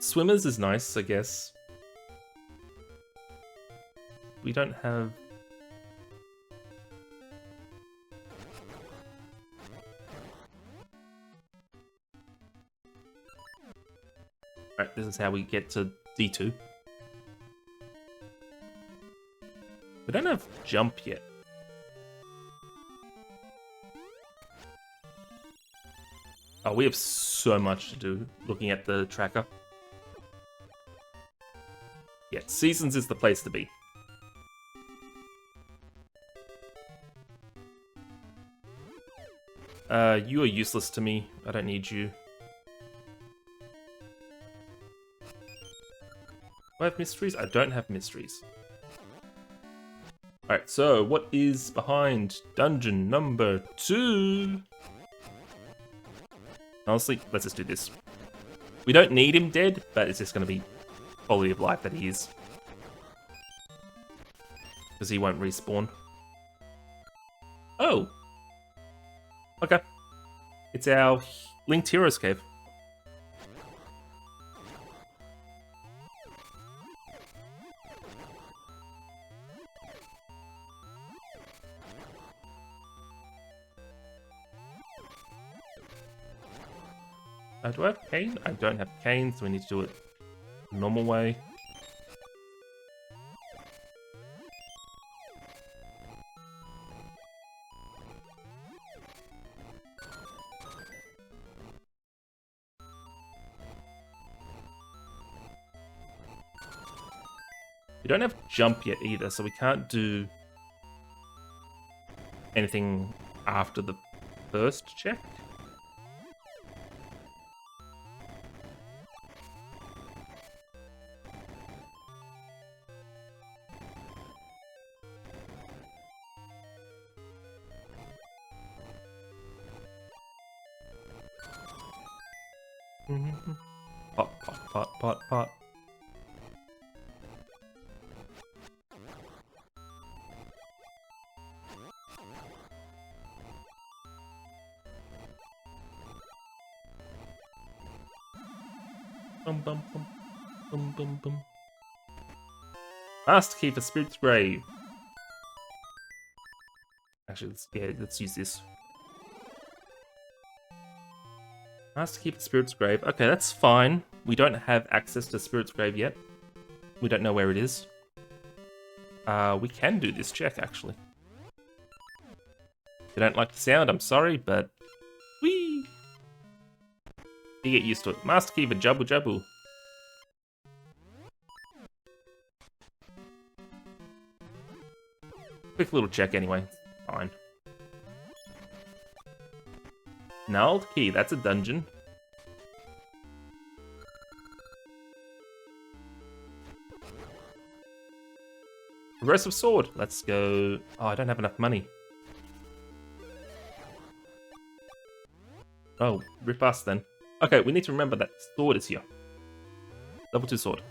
Swimmers is nice, I guess. We don't have... Right, this is how we get to D2. We don't have jump yet. Oh, we have so much to do looking at the tracker. Yeah, seasons is the place to be. You are useless to me. I don't need you. Do I have mysteries? I don't have mysteries. Alright, so what is behind dungeon number 2? Honestly, let's just do this. We don't need him dead, but it's just going to be quality of life that he is. Because he won't respawn. Oh! Okay. It's our Linked Heroes Cave. Do I have cane? I don't have cane, so we need to do it the normal way. We don't have jump yet either, so we can't do anything after the first check. Pot, pot, pot, pot, pot. Bum bum bum bum bum bum. Master key for Spirit's Grave. Actually, let's use this. Master key for Spirit's Grave. Okay, that's fine. We don't have access to Spirit's Grave yet. We don't know where it is. We can do this check, actually. If you don't like the sound, I'm sorry, but... Whee! You get used to it. Master key for Jubble Jubble. Quick little check anyway. Fine. Gnarled key, that's a dungeon. Progressive sword, let's go. Oh, I don't have enough money. Oh, rip us then. Okay, we need to remember that sword is here. Level 2 sword.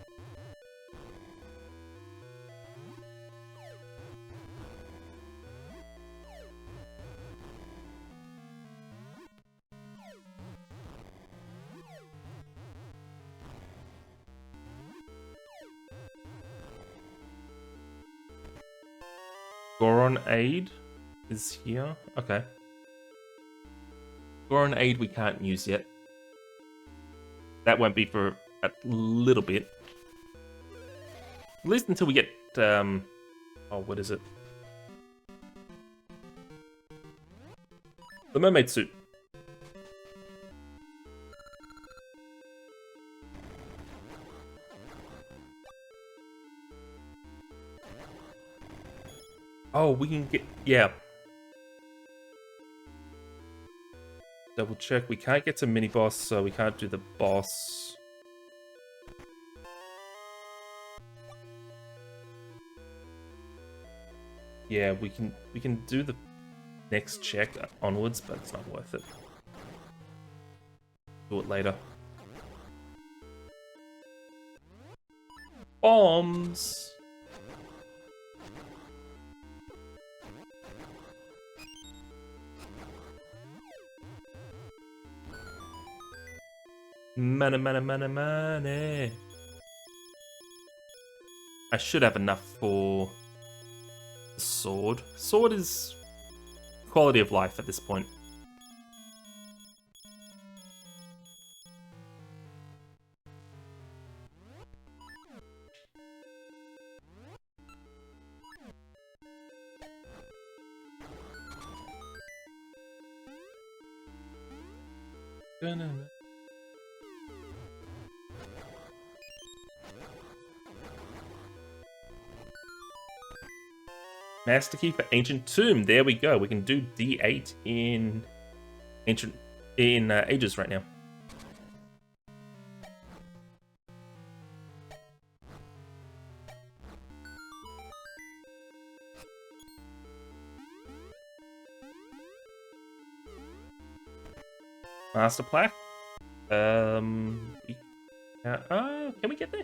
Goron Aid is here. Okay. Goron Aid we can't use yet. That won't be for a little bit. At least until we get, oh, what is it? The mermaid suit. Oh, we can get, yeah. Double check. We can't get to mini boss, so we can't do the boss. Yeah, we can do the next check onwards, but it's not worth it. Do it later. Bombs. Money, money, money, money. I should have enough for the sword. Sword is quality of life at this point. Master key for Ancient Tomb. There we go. We can do D8 in Ages right now. Master plaque. Can we get there?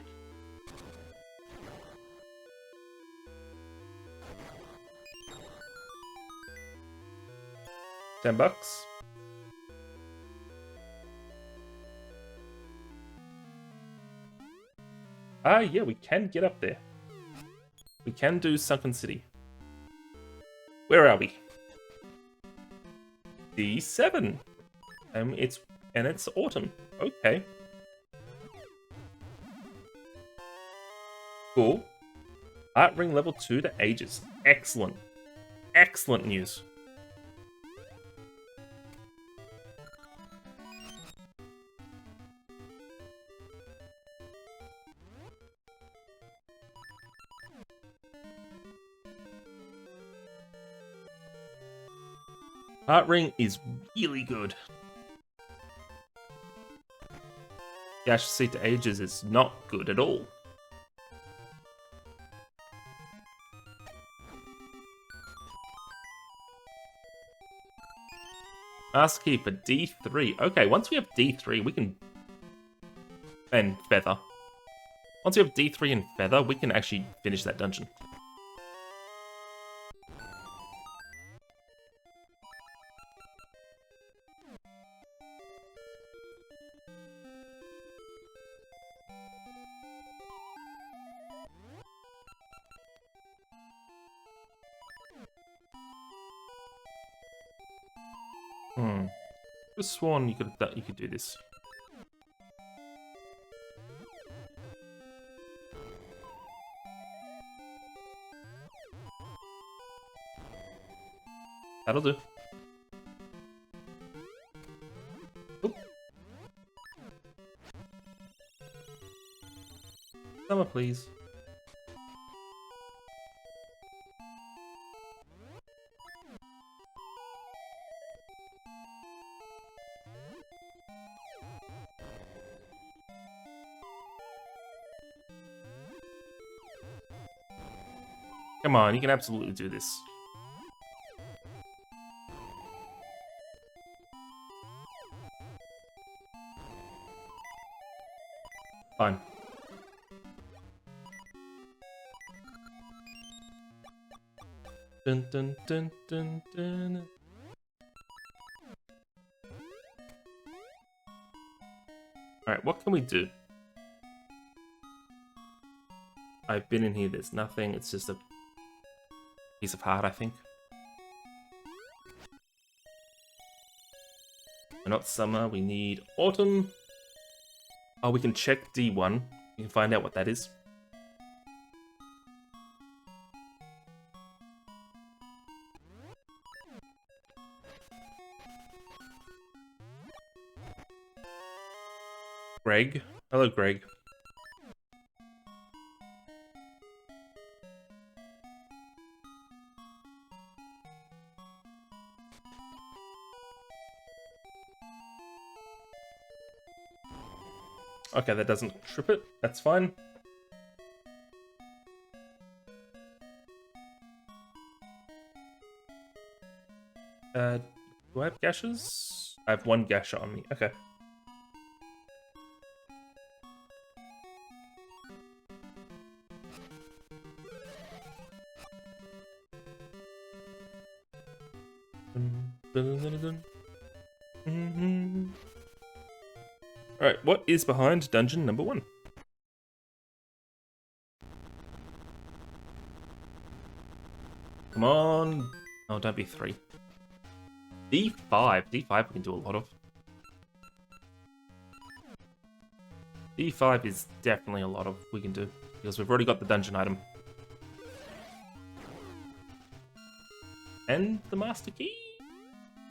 $10. Yeah, we can get up there. We can do Sunken City. Where are we? D7. It's autumn. Okay. Cool. Art ring level 2 to Ages. Excellent. Excellent news. Art ring is really good. Gash seat to Ages is not good at all. Master key for D3. Okay, once we have D3, we can... And Feather. Once we have D3 and Feather, we can actually finish that dungeon. I could have sworn you could do this. That'll do. Oop. Summer, please. Come on, you can absolutely do this. Fine. Dun dun dun dun dun. Alright, what can we do? I've been in here, there's nothing, it's just a piece of heart, I think. We're not summer, we need autumn. Oh, we can check D1. We can find out what that is. Greg. Hello, Greg. Okay, that doesn't trip it. That's fine. Do I have gashes? I have one gasher on me. Okay. Alright, what is behind dungeon number 1? Come on. Oh, don't be 3. D5. D5 we can do a lot of. D5 is definitely a lot of we can do. Because we've already got the dungeon item. And the master key?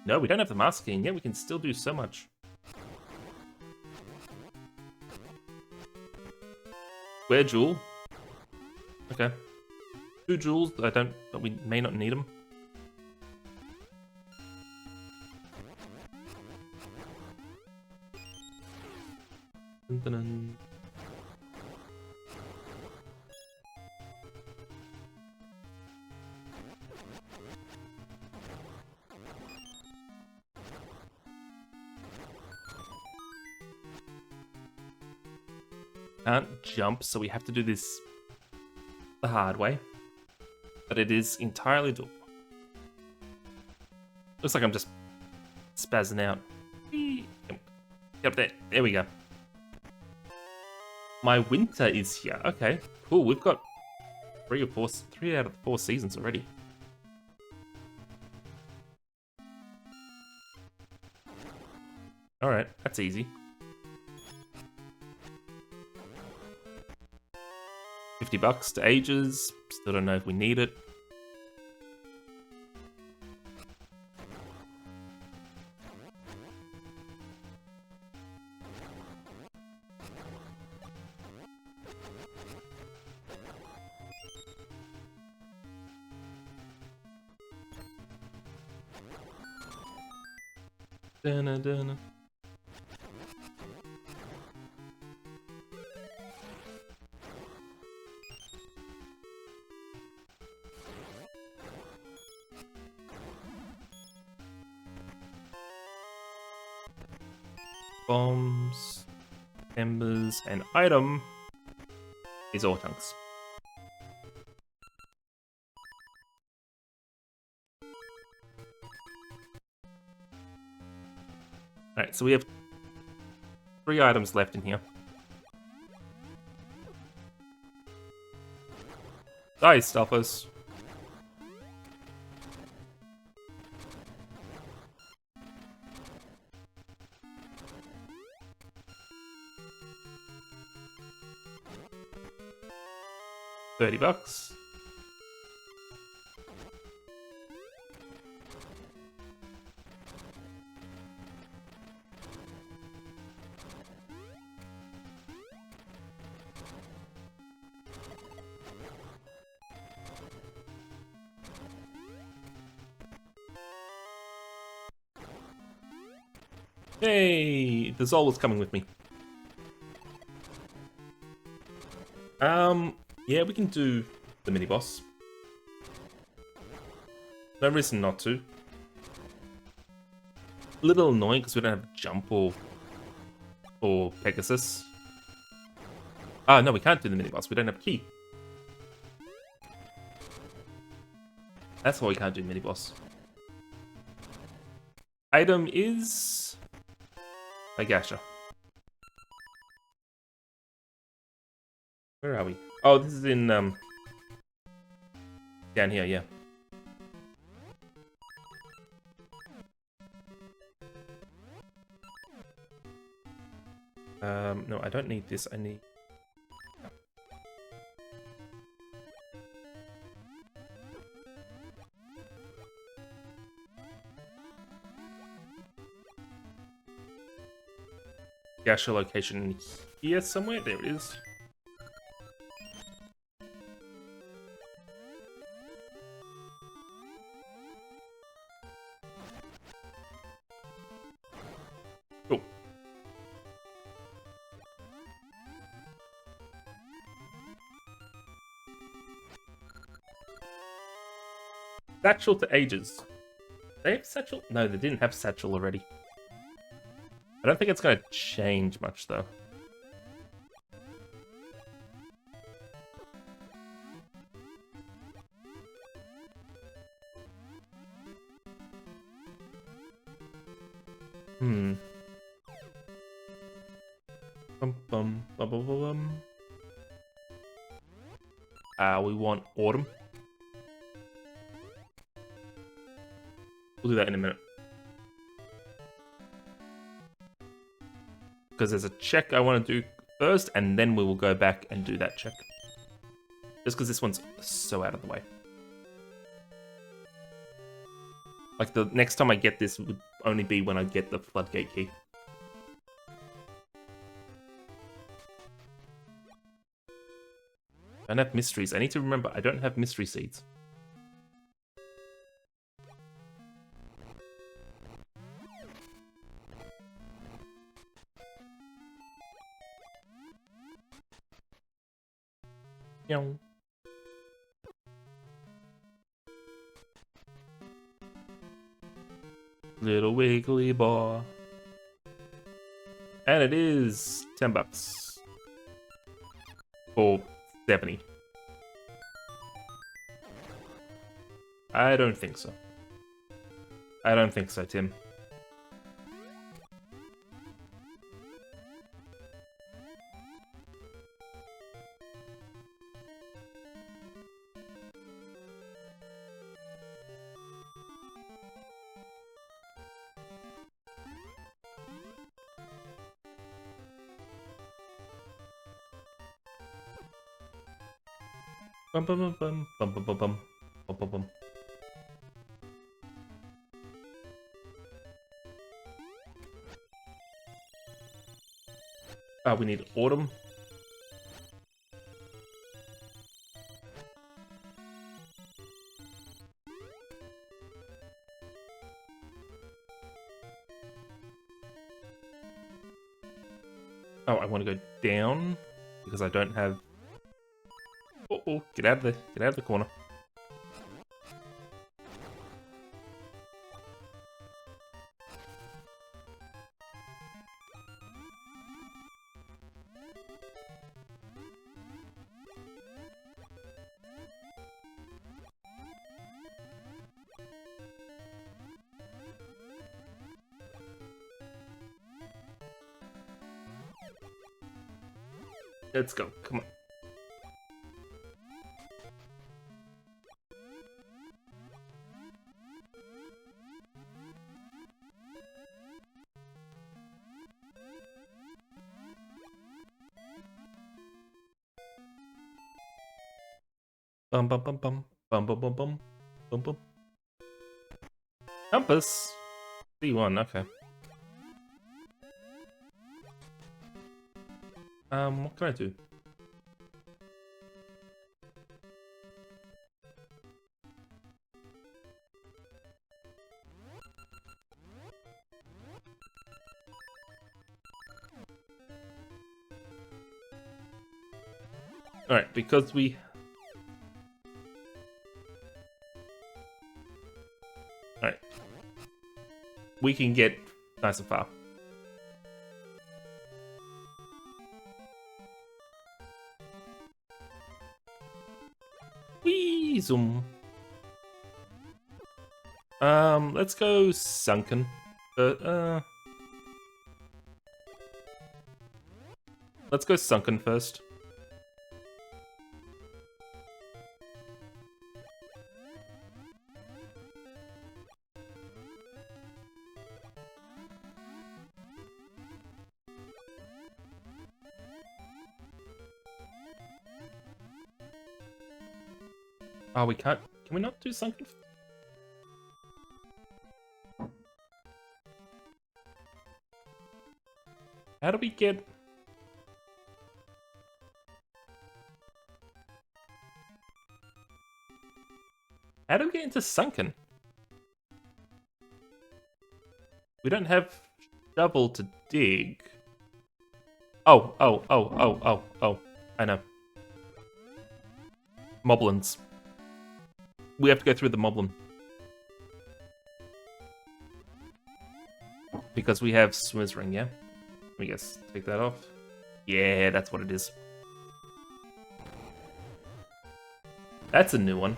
No, we don't have the master key, and yet we can still do so much. Square jewel. Okay. 2 jewels, but we may not need them. Dun, dun, dun. Can't jump, so we have to do this the hard way. But it is entirely doable. Looks like I'm just spazzing out. Get up there. There we go. My winter is here. Okay, cool. We've got 3 out of the 4 seasons already. Alright, that's easy. 50 bucks to ages. Still don't know if we need it. Dun, dun. Bombs, embers, and item is onox. Alright, so we have 3 items left in here. Die, Stuffers. $30. Hey, the Zol is coming with me. Yeah, we can do the mini boss. No reason not to. A little annoying because we don't have jump or Pegasus. Ah, no, we can't do the mini boss. We don't have key. That's why we can't do mini boss. Item is a gasher. Where are we? Oh, this is in down here, yeah. No, I don't need this. I need. Gasha location here somewhere. There it is. Cool. Satchel to ages. They have satchel? No, they didn't have satchel already. I don't think it's going to change much, though. Bum, bum, bum, bum, bum, bum. We want autumn. We'll do that in a minute. Because there's a check I want to do first, and then we will go back and do that check. Just because this one's so out of the way. Like, the next time I get this would only be when I get the floodgate key. I don't have mysteries. I need to remember, I don't have mystery seeds. Yow. Little wiggly ball. And it is $10. Or 70. I don't think so. I don't think so, Tim. Bum bum bum bum bum bum bum bum bum bum bum. We need autumn. Oh, I want to go down because I don't have. Oh, get out of the corner. Let's go. Come on. Bum bum bum bum bum bum bum bum bum bum. Compass. C1. Okay. What can I do? Alright, because we... Alright. We can get nice and far. Whee! Zoom. Let's go sunken. Let's go sunken first. Oh, we can't. Can we not do sunken? How do we get... How do we get into sunken? We don't have shovel to dig. Oh. I know. Moblins. We have to go through the moblin. Because we have swimmer's ring, yeah? Let me guess, take that off. Yeah, that's what it is. That's a new one.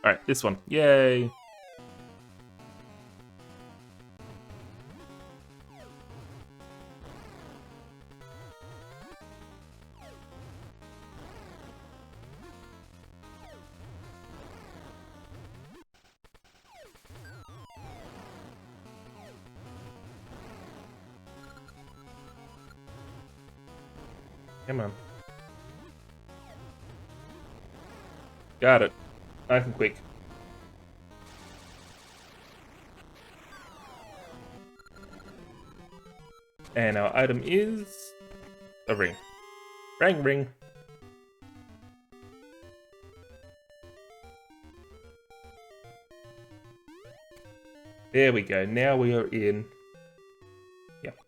Alright, this one. Yay! Come on. Got it. Nice and quick. And our item is... a ring. Ring. There we go. Now we are in... Yep.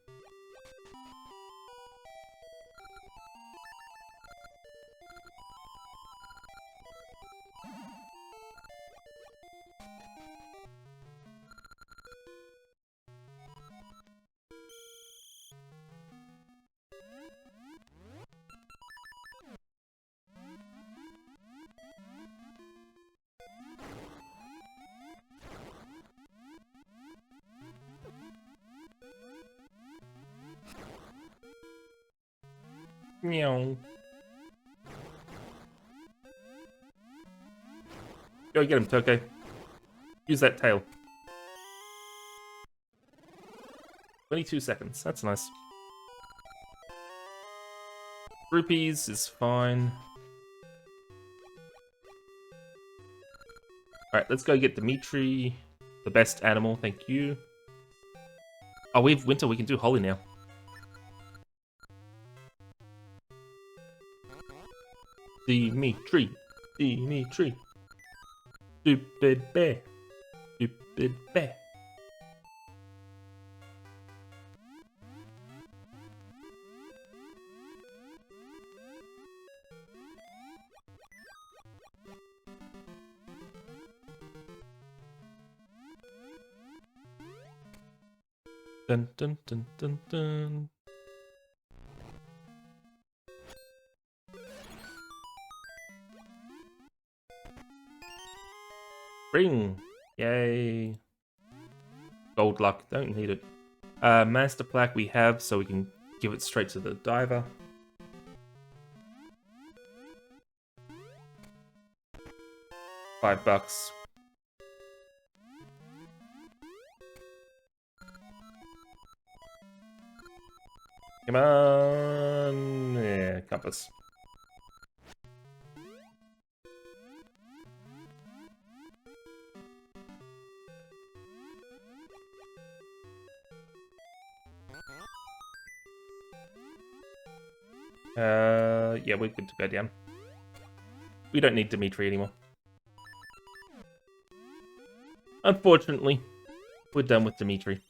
Meow. Go get him, Toko. Use that tail. 22 seconds. That's nice. Rupees is fine. Alright, let's go get Dimitri. The best animal, thank you. Oh, we have winter. We can do Holly now. Dimitri. Stupid bear. Dun dun dun dun dun. Ring! Yay! Gold luck, don't need it. Master plaque we have, so we can give it straight to the diver. $5. Come on! Yeah, compass. Yeah, we're good to go down. We don't need Dimitri anymore. Unfortunately, we're done with Dimitri.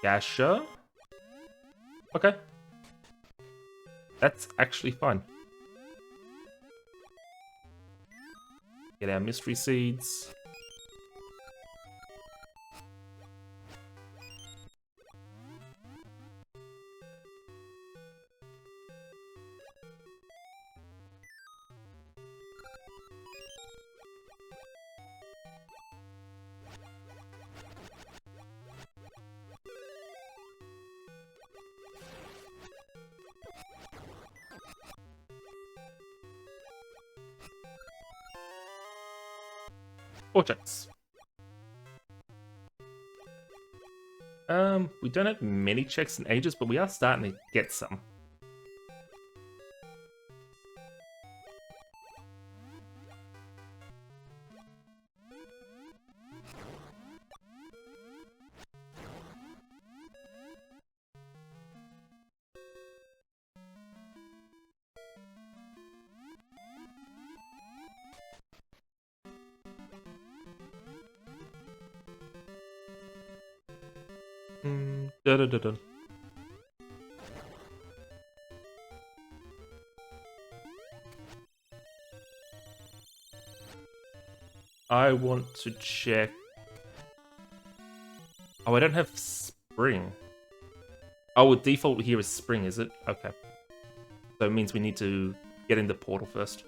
Gasha? Okay. That's actually fine. Get our mystery seeds. 4 checks. We don't have many checks in ages, but we are starting to get some. Dun. I want to check. Oh, I don't have spring. Oh, default here is spring, is it? Okay. So it means we need to get in the portal first.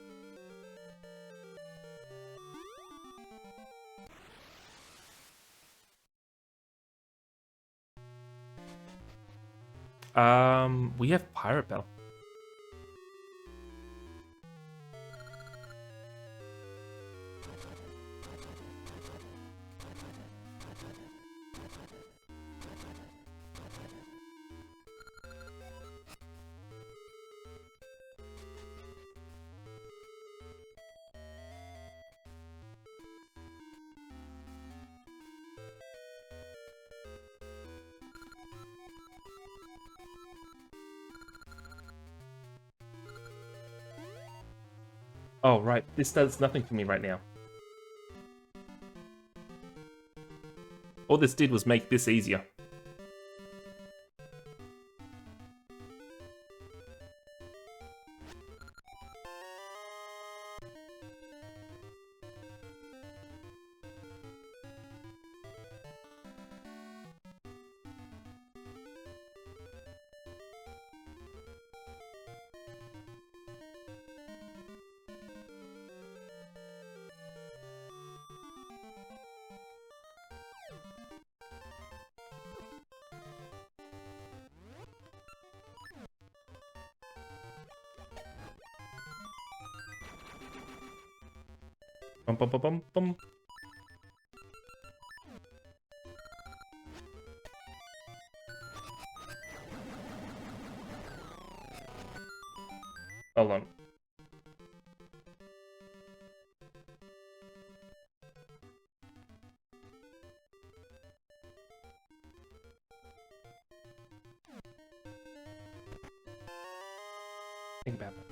We have Pirate Bell. Oh, right. This does nothing for me right now. All this did was make this easier. Bum, bum, bum, bum, bum. Hold on. Think about that.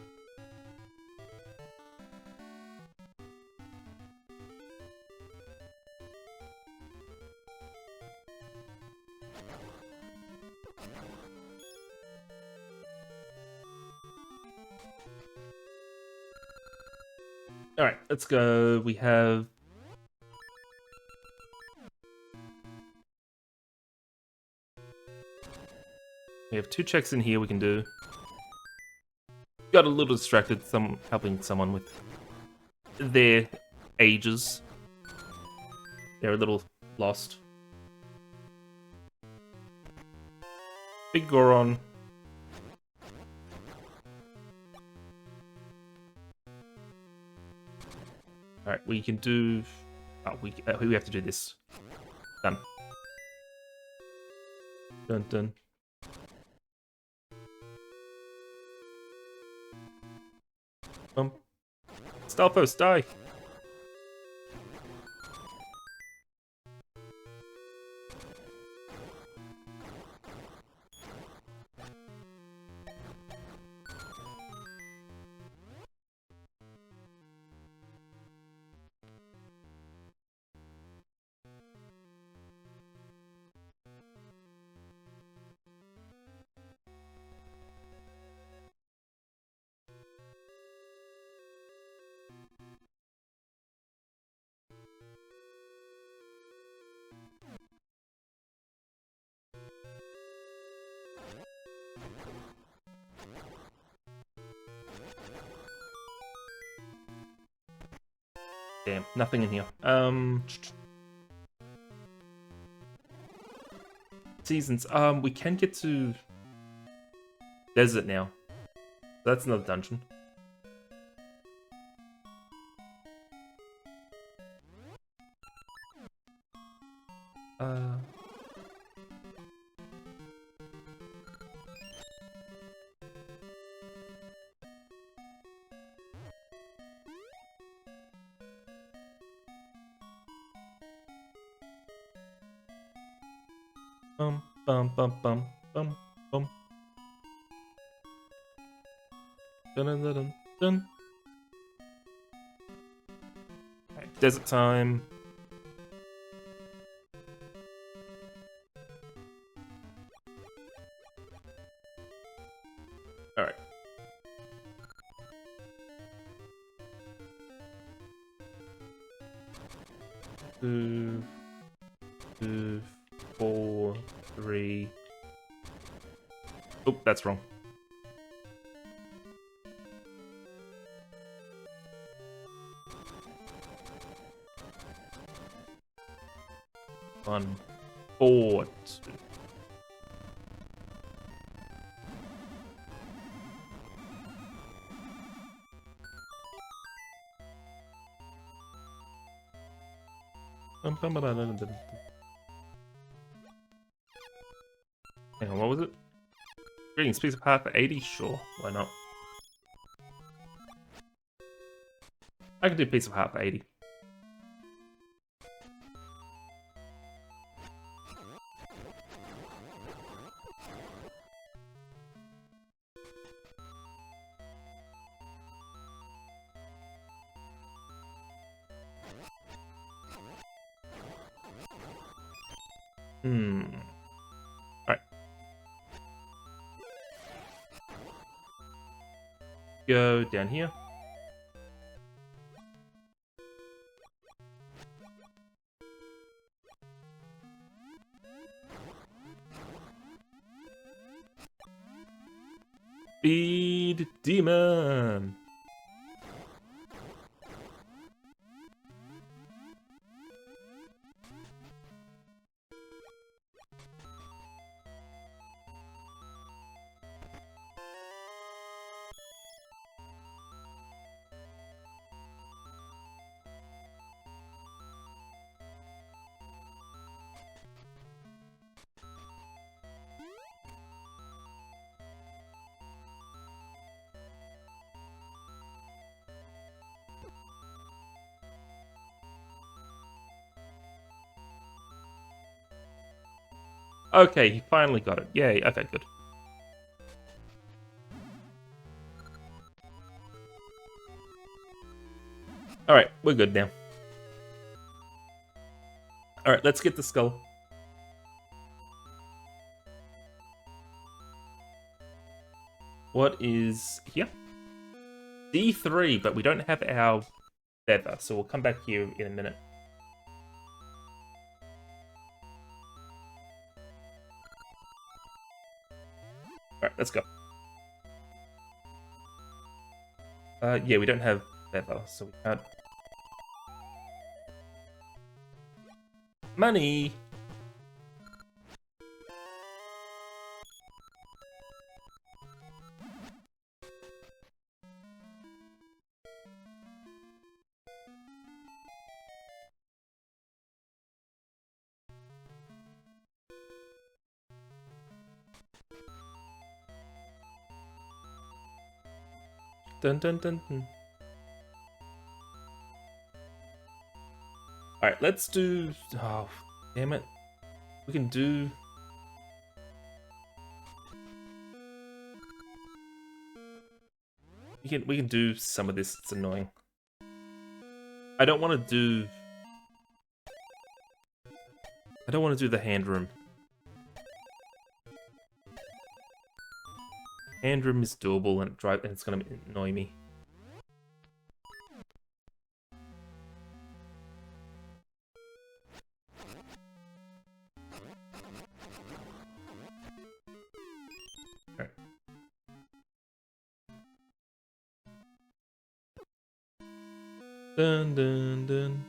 Alright, let's go. We have... We have 2 checks in here we can do. Got a little distracted helping someone with their ages. They're a little lost. Big Goron. Alright, we can do... Oh, we have to do this. Done. Dun dun. Stalfos, die! Damn, nothing in here. Seasons. We can get to desert now. That's another dungeon. Bum, bum, bum, bum, bum, bum. Dun, dun, dun, dun, dun. Okay, desert time. Alright. 2, 2, 4, 3. Oh, that's wrong. One, 4, 2. Bum, bum, bum, bum, bum, bum. Hang on, what was it? Greetings, piece of heart for 80? Sure, why not? I can do piece of heart for 80. Alright. Go down here. Speed demon. Okay, he finally got it. Yay, okay, good. Alright, we're good now. Alright, let's get the skull. What is here? D3, but we don't have our feather, so we'll come back here in a minute. Alright, let's go. Yeah, we don't have feather, so we can't. Money! Dun dun dun dun. Alright, let's do... Oh, damn it. We can do... We can do some of this. It's annoying. I don't want to do... I don't want to do the hand room. Hand room is doable and it's gonna annoy me. Alright. Dun dun dun.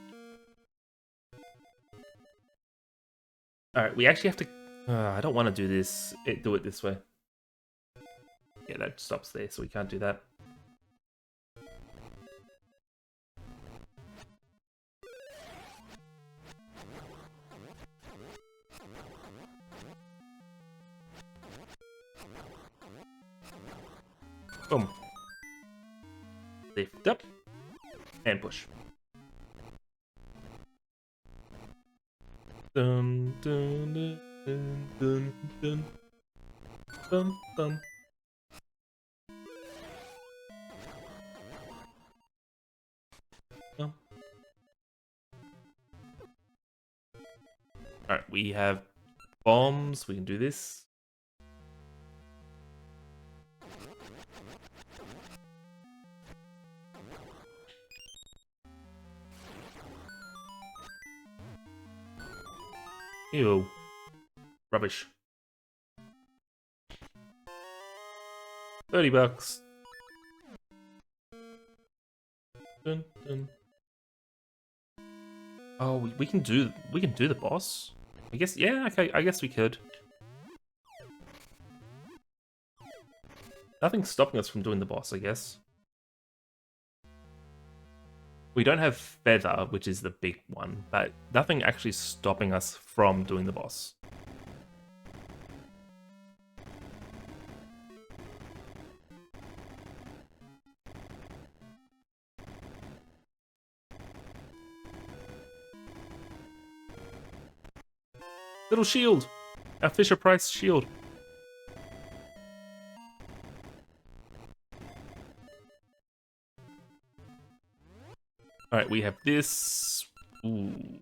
Alright, we actually have to... I don't want to do this. Do it this way. Yeah, that stops there, so we can't do that. Boom. Lift up. And push. Dun, dun, dun. Dun, dun, dun, dun, dun. Dun. Alright, we have bombs. We can do this. Ew. Rubbish. $30. Dun, dun. Oh, we can do the boss. I guess, yeah, okay, I guess we could. Nothing's stopping us from doing the boss, I guess. We don't have Feather, which is the big one, but nothing actually stopping us from doing the boss. Little shield! Our Fisher-Price shield. Alright, we have this. Ooh.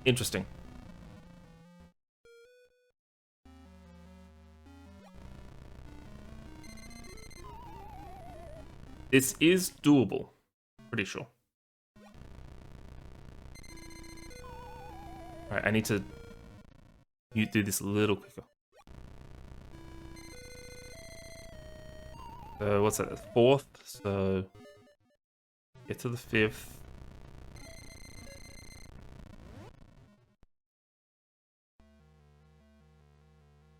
Interesting. This is doable. Pretty sure. Alright, I need to do this a little quicker. So what's that? The 4th. So get to the 5th.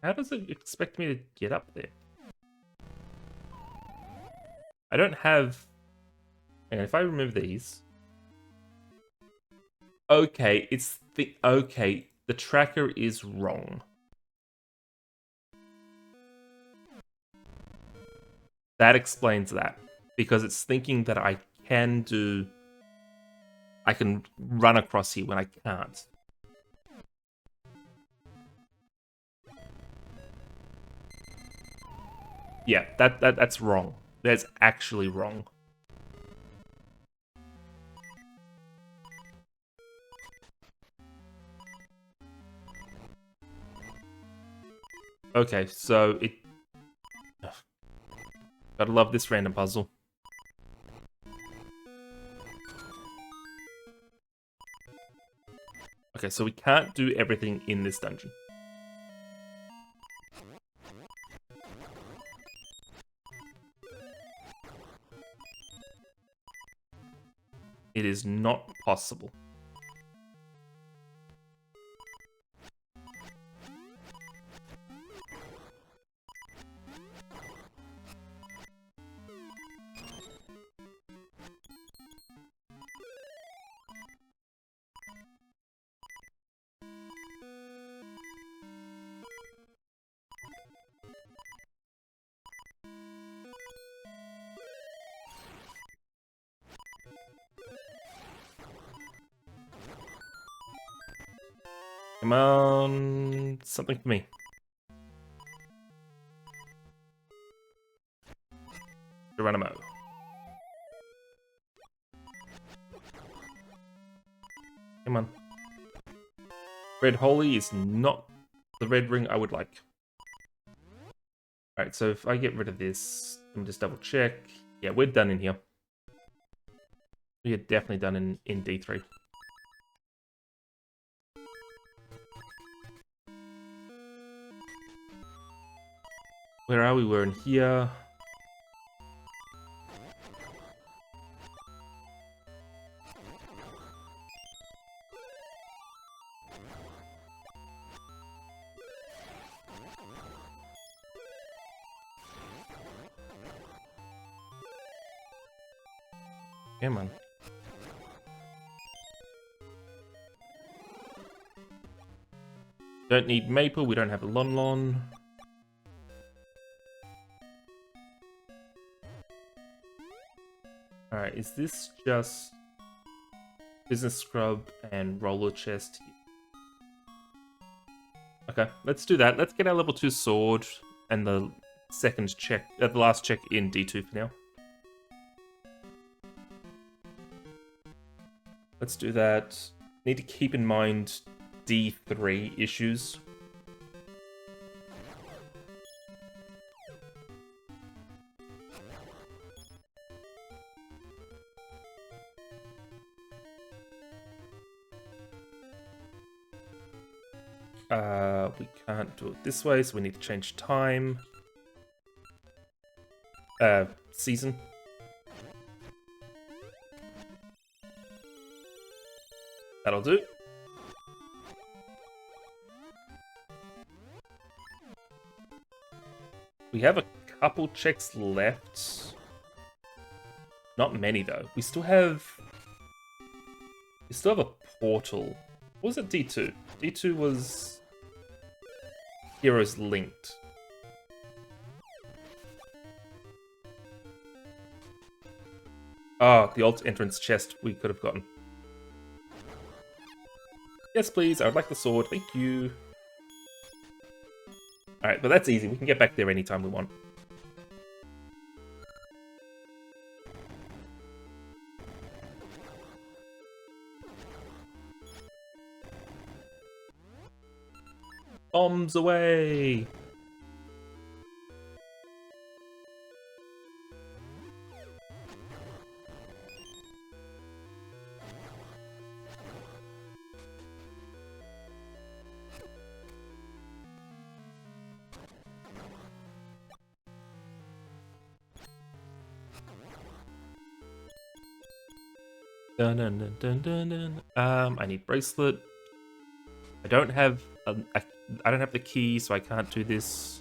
How does it expect me to get up there? I don't have. Hang on, if I remove these. Okay, okay. The tracker is wrong. That explains that. Because it's thinking that I can run across here when I can't. Yeah, that's wrong. That's actually wrong. Okay, so it... Ugh. Gotta love this random puzzle. Okay, so we can't do everything in this dungeon. It is not possible. Come on, something for me. Geronimo. Come on. Red Holy is not the red ring I would like. Alright, so if I get rid of this, let me just double check. Yeah, we're done in here. We are definitely done in D3. Where are we? We're in here. Come on. Don't need Maple, we don't have a Lon Lon. Alright, is this business scrub and roller chest. Okay, let's do that. Let's get our level 2 sword and the second check, the last check in D2 for now. Let's do that. Need to keep in mind D3 issues. We can't do it this way, so we need to change time. Season. That'll do. We have a couple checks left. Not many though. We still have a portal. What was it? D2. D2 was Heroes Linked. Ah, the alt entrance chest we could have gotten. Yes, please. I would like the sword. Thank you. Alright, but that's easy. We can get back there anytime we want. Bombs away! Dun, dun, dun, dun, dun, dun. I need bracelet. I don't have I don't have the key, so I can't do this.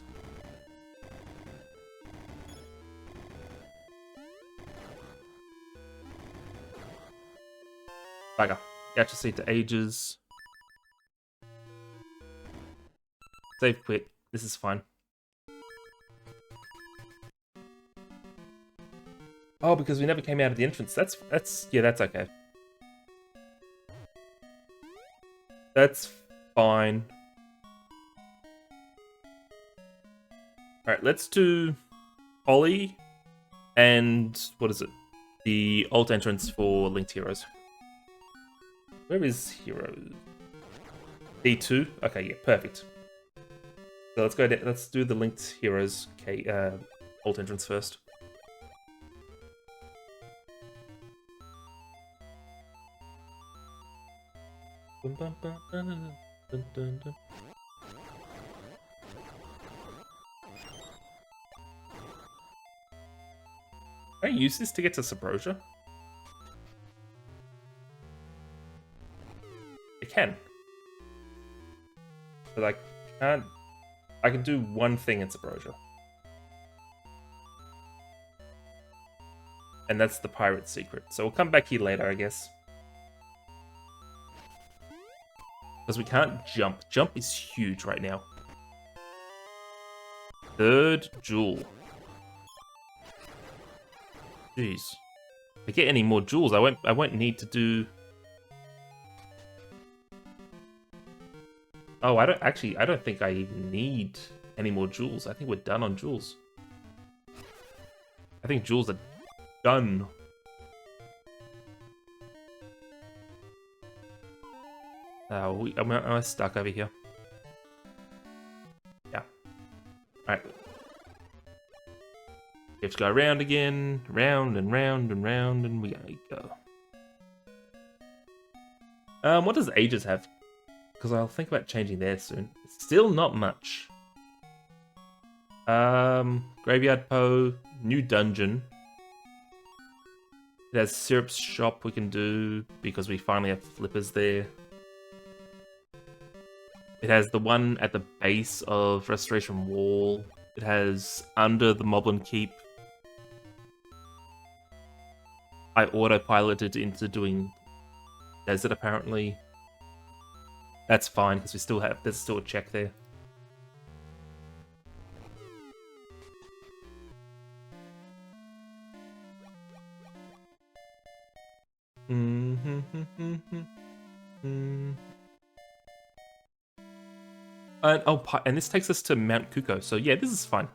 Bugger. Gacha seed to ages. Save quit. This is fine. Oh, because we never came out of the entrance. That's okay. That's fine. Alright, let's do Ollie and what is it? The alt entrance for Linked Heroes. Where is Heroes? D2? Okay, yeah, perfect. So let's go down, let's do the Linked Heroes alt entrance first. Can I use this to get to Sabrosia? I can. But I can't... I can do one thing in Sabrosia. And that's the pirate secret. So we'll come back here later, I guess. Because we can't jump. Jump is huge right now. Third jewel. Jeez. If I get any more jewels, I won't need to do... Oh, I don't think I even need any more jewels. I think we're done on jewels. I think jewels are done. Am I stuck over here? Yeah. Alright. We have to go around again, round and round and round, and we go. What does Ages have? Because I'll think about changing there soon. Still not much. Graveyard Poe, new dungeon. It has Syrup's shop we can do because we finally have flippers there. It has the one at the base of Restoration Wall. It has under the Moblin Keep. I autopiloted into doing Desert apparently. That's fine because we still have, there's still a check there. And this takes us to Mount Kuko. So yeah, this is fine.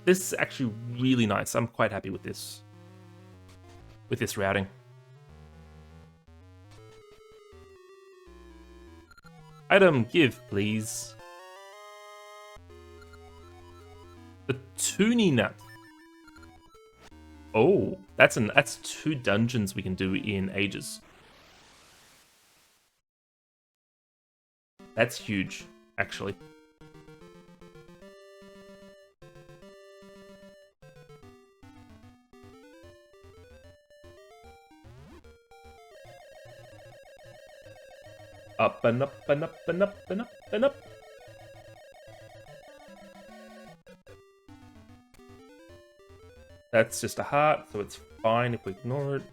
This is actually really nice. I'm quite happy with this routing. Item give, please. The Toonie Nut. Oh, that's 2 dungeons we can do in Ages. That's huge, actually. Up and up and up and up and up and up. That's just a heart, so it's fine if we ignore it.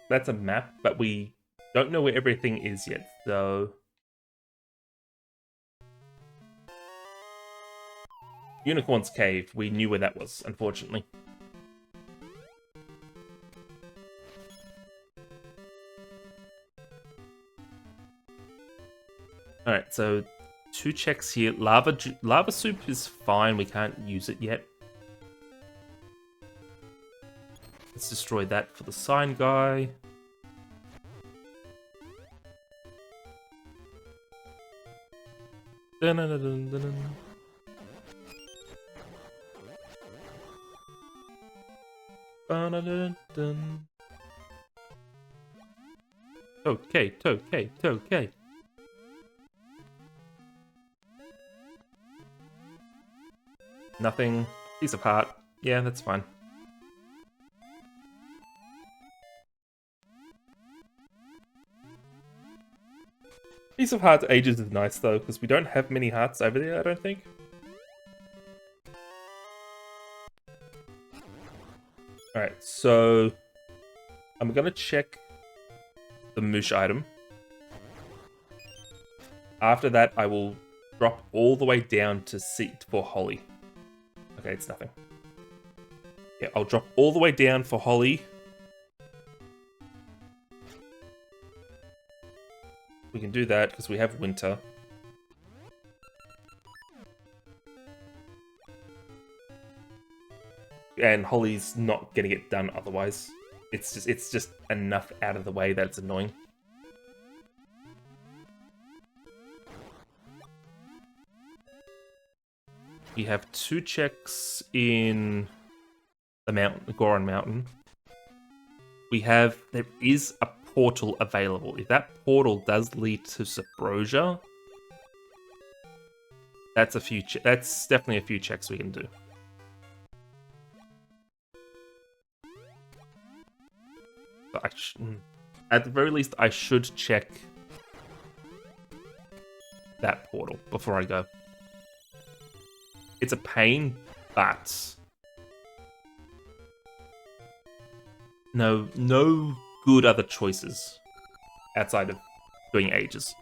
That's a map, but we don't know where everything is yet, so... Unicorn's Cave, we knew where that was, unfortunately. Alright, so 2 checks here. Lava Soup is fine, we can't use it yet. Let's destroy that for the sign guy. Dun -dun -dun -dun -dun. Ba-da-dun-dun. Okay. Nothing. Piece of heart. Yeah, that's fine. Piece of Hearts Ages is nice though, because we don't have many hearts over there, I don't think. Alright, so I'm gonna check the Moosh item. After that, I will drop all the way down to seat for Holly. Okay, it's nothing. Yeah, I'll drop all the way down for Holly. We can do that because we have Winter. And Holly's not gonna get done otherwise. It's just enough out of the way that it's annoying. We have 2 checks in the mountain, the Goron Mountain. There is a portal available. If that portal does lead to Subrosia, that's definitely a few checks we can do. But at the very least, I should check that portal before I go. It's a pain, but no good other choices outside of doing Ages.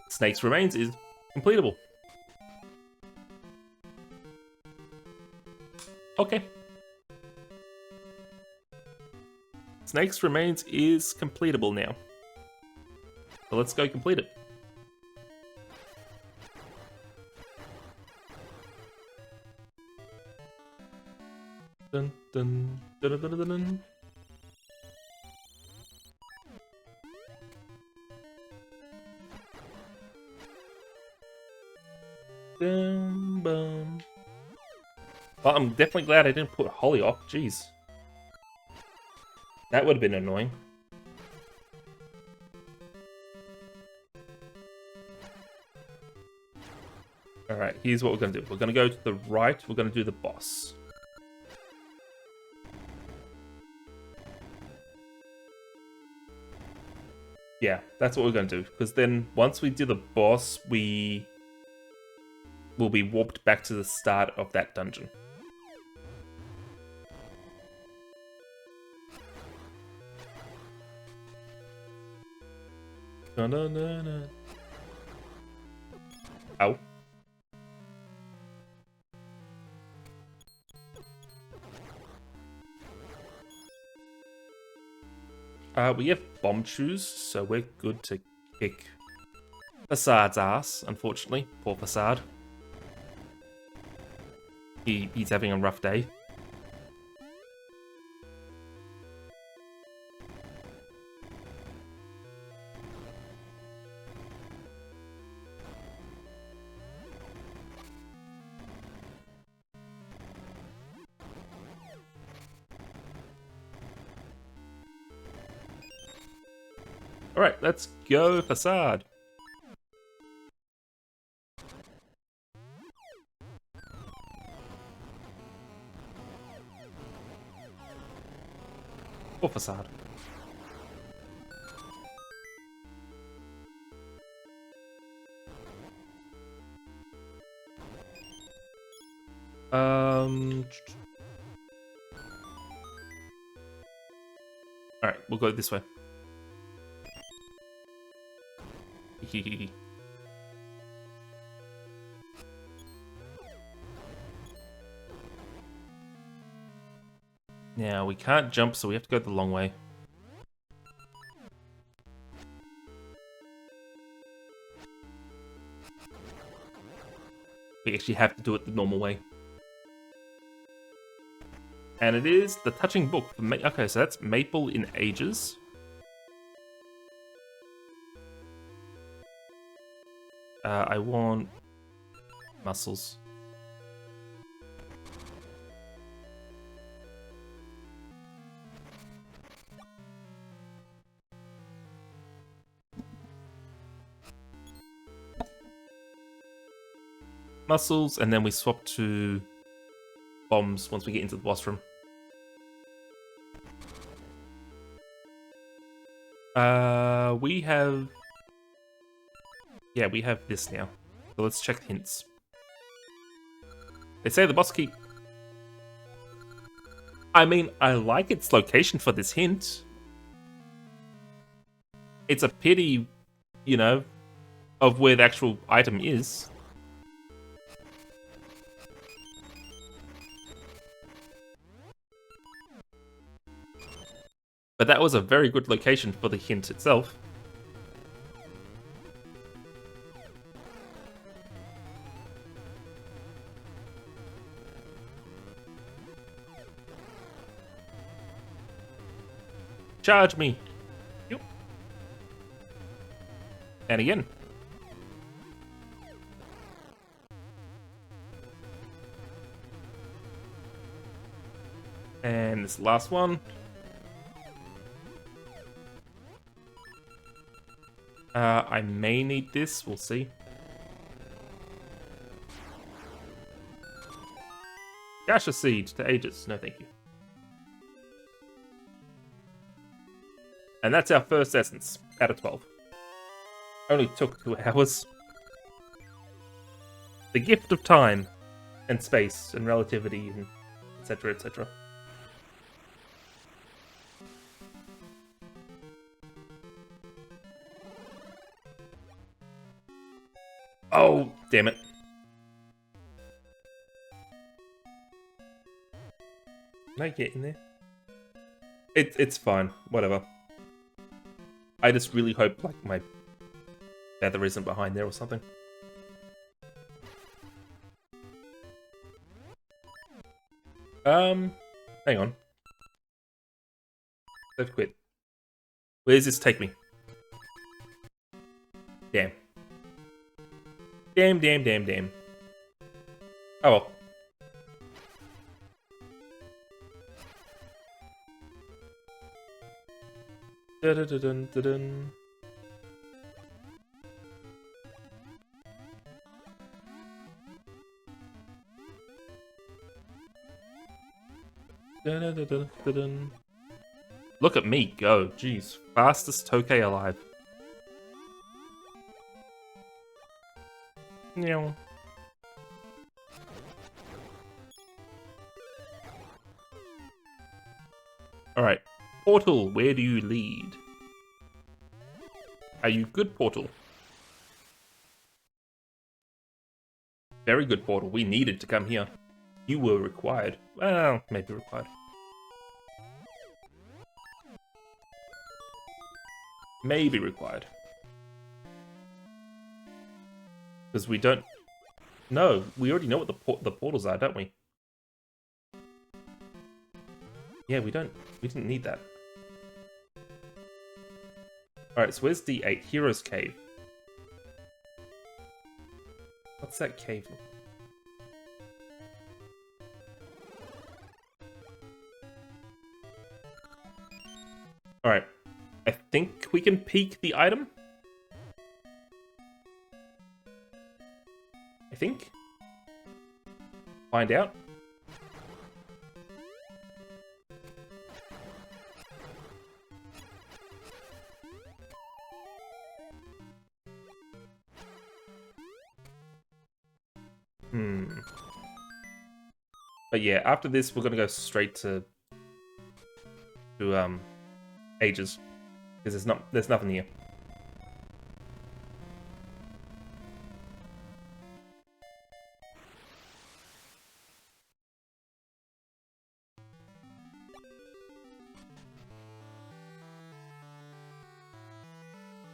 Snake's Remains is completable. Okay. Snake's Remains is completable now. So let's go complete it. Dun, dun, dun, dun, dun, dun, dun. Dun, bum. Well, I'm definitely glad I didn't put Holly off. Jeez. That would have been annoying. Alright, here's what we're going to do. We're going to go to the right. We're going to do the boss. Yeah, that's what we're going to do. Because then once we do the boss, we will be warped back to the start of that dungeon. Ow. We have bomb shoes, so we're good to kick Facade's ass, unfortunately. Poor Facade. He's having a rough day. Alright, let's go, Facade. Poor Facade. Alright, we'll go this way. Now, we can't jump, so we have to go the long way. We actually have to do it the normal way. And it is the touching book. Okay, so that's Maple in Ages. I want muscles. Muscles, and then we swap to bombs once we get into the boss room. We have... Yeah, we have this now. So let's check hints. They say the boss key... I mean, I like its location for this hint. It's a pity, you know, of where the actual item is. But that was a very good location for the hint itself. Charge me! Yep. And again. And this last one. I may need this, we'll see. Gaseous Seed to Ages, no thank you. And that's our first essence, out of 12. Only took 2 hours. The gift of time, and space, and relativity, and etc, etc. Oh, damn it. Can I get in there? It's fine, whatever. I just really hope, like, my feather isn't behind there or something. Hang on. Let's quit. Where does this take me? Damn. Damn, damn, damn, damn. Oh well. Da-da-da-dun-da-dun. Da-da-da-da-da-dun. Look at me go, jeez. Fastest Tokay alive. Meow. Alright. Portal, where do you lead? Are you good, Portal? very good portal. We needed to come here. You were required. Well, maybe required. Maybe required. Because we don't... No, we already know what the portals are, don't we? Yeah, we didn't need that. Alright, so where's D8? Heroes Cave. What's that cave look? Alright. I think we can peek the item. I think. Find out. But yeah, after this, we're gonna go straight to Ages, because there's nothing here.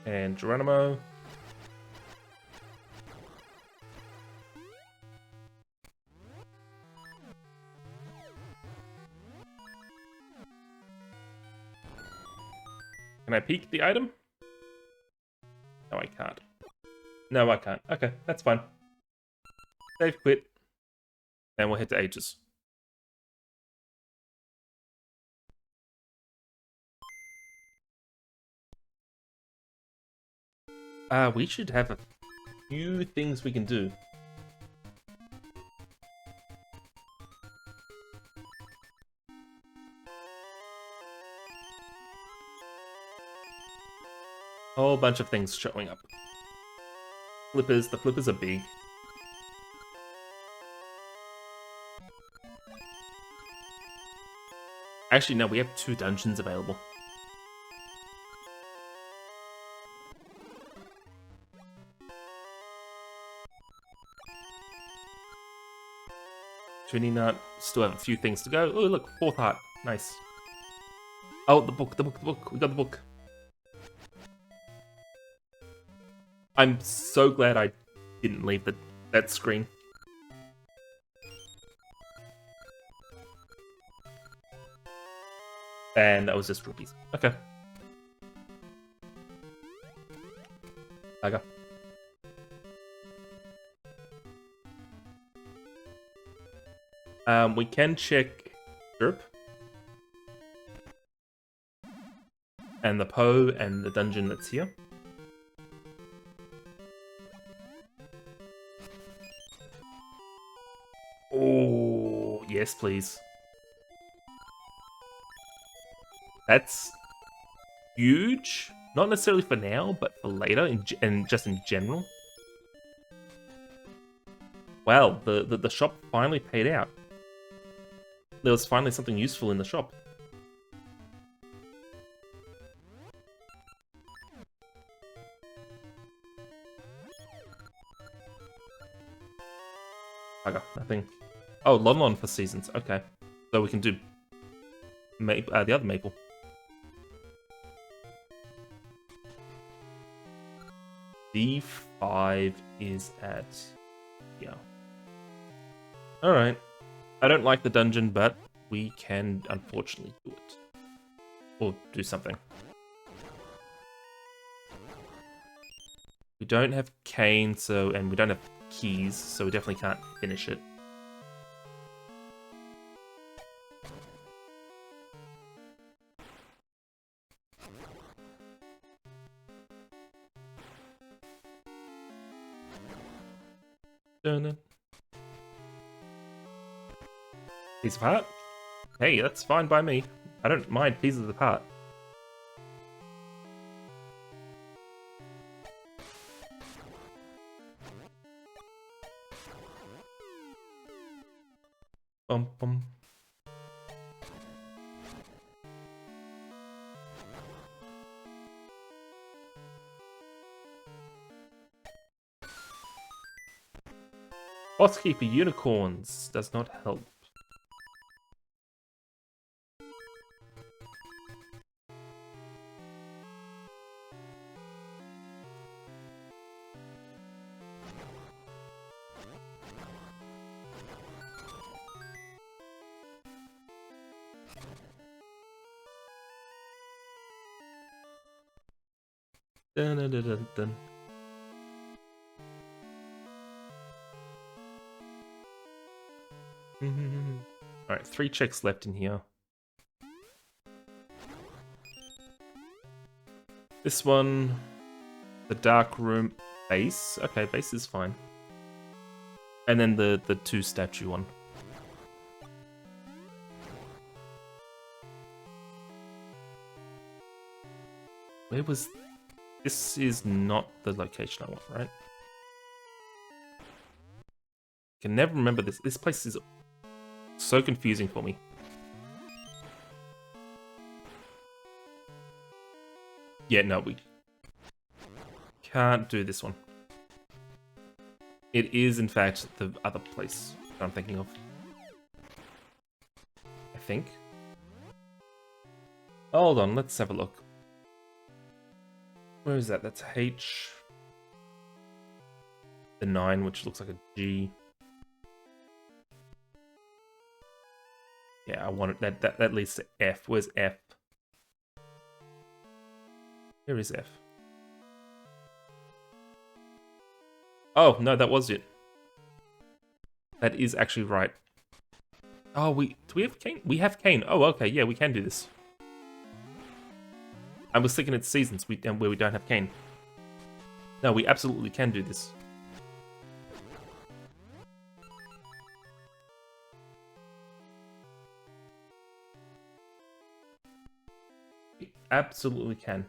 And Geronimo. Can I peek the item? No, I can't. No, I can't. Okay, that's fine. Save, quit. And we'll head to Ages. We should have a few things we can do. Whole bunch of things showing up. Flippers, the flippers are big. Actually, no, we have 2 dungeons available. Trini Nut, still have a few things to go. Oh, look, 4th heart. Nice. Oh, the book. We got the book. I'm so glad I didn't leave that screen. And that was just rupees. Okay. Okay. We can check Derp. And the Poe and the dungeon that's here. Oh, yes, please. That's huge. Not necessarily for now, but for later, and just in general. Wow, the shop finally paid out. There was finally something useful in the shop. I got nothing. Oh, Lon for seasons. Okay, so we can do the other maple. D5 is at... yeah. Alright. I don't like the dungeon, but we can unfortunately do it. Or do something. We don't have cane, and we don't have keys, so we definitely can't finish it. Piece of heart? Hey, that's fine by me. I don't mind pieces of heart. Bum bum. Boss Keeper unicorns does not help. Dun, dun, dun, dun, dun. Alright, 3 checks left in here. This one, the dark room base. Okay, base is fine. And then the 2 statue one. Where was... This is not the location I want, right? Can never remember this. This place is so confusing for me. Yeah, no, we can't do this one. It is, in fact, the other place that I'm thinking of. I think. Hold on, let's have a look. Where is that? That's H. The 9, which looks like a G. Yeah, I want it. That leads to F. Where's F? Here is F. Oh, no, that was it. That is actually right. Oh, do we have cane? We have cane. Oh, okay, yeah, we can do this. I was thinking it's seasons where we don't have cane. No, we absolutely can do this. We absolutely can.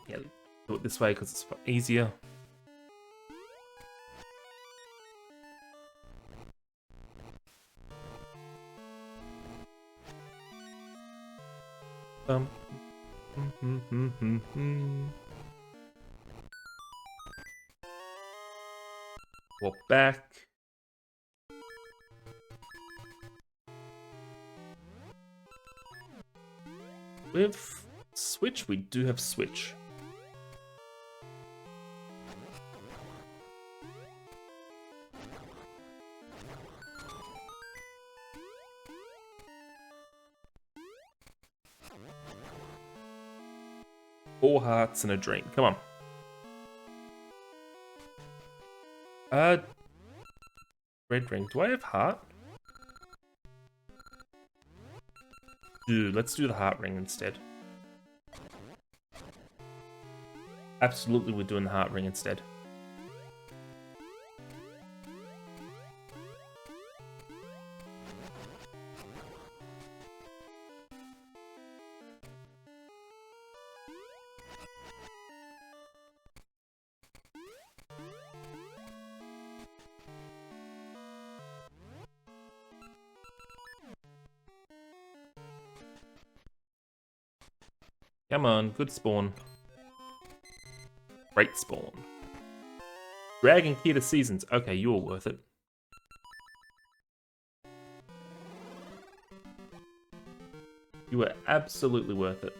Yeah, do it this way because it's easier. Walk back. With switch, we do have switch. Four hearts and a dream. Come on. Red ring. Do I have heart? Dude, let's do the heart ring instead. Absolutely, we're doing the heart ring instead. Come on, good spawn. Great spawn. Dragon Key to Seasons. Okay, you're worth it. You were absolutely worth it.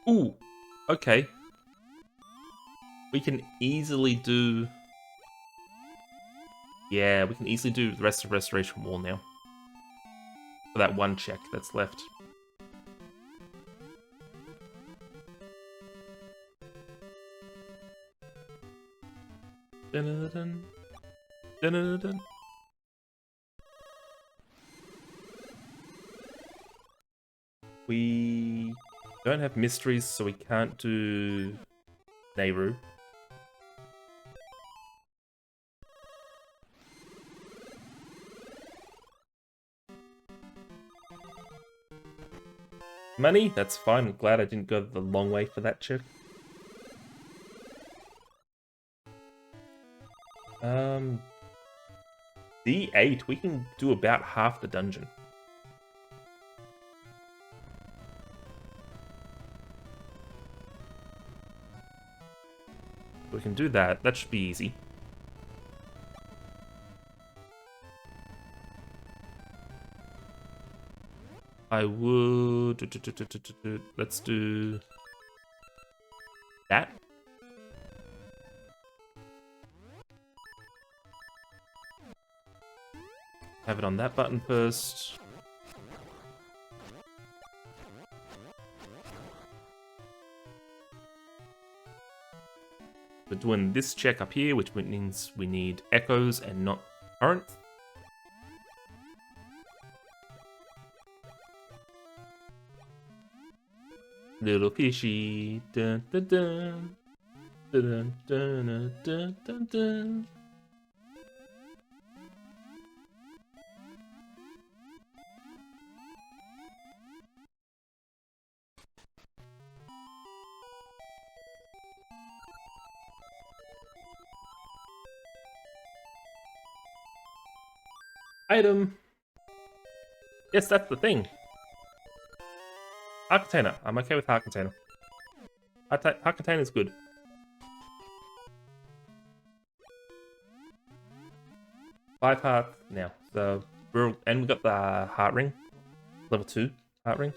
Ooh. Okay. We can easily do... Yeah, we can easily do the rest of Restoration Wall now. For that one check that's left. Dun-dun-dun. Dun-dun-dun. We don't have mysteries, so we can't do Nehru. Money? That's fine. I'm glad I didn't go the long way for that check. D8, we can do about half the dungeon. We can do that. That should be easy. I would... Let's do... that. Have it on that button first. We're doing this check up here, which means we need echoes and not current. Little fishy. Dun, dun, dun. Dun, dun, dun, dun, dun. Item. Yes, that's the thing. Heart container. I'm okay with heart container. Heart container is good. Five hearts now. So and we got the heart ring. Level 2 heart ring.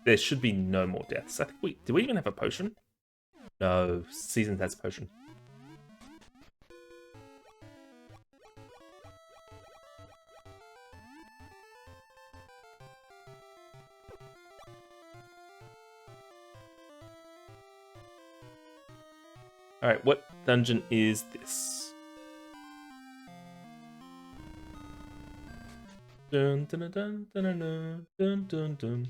There should be no more deaths. I think do we even have a potion? No, Seasons has potion. Alright, what dungeon is this? Dun dun dun dun dun dun dun dun.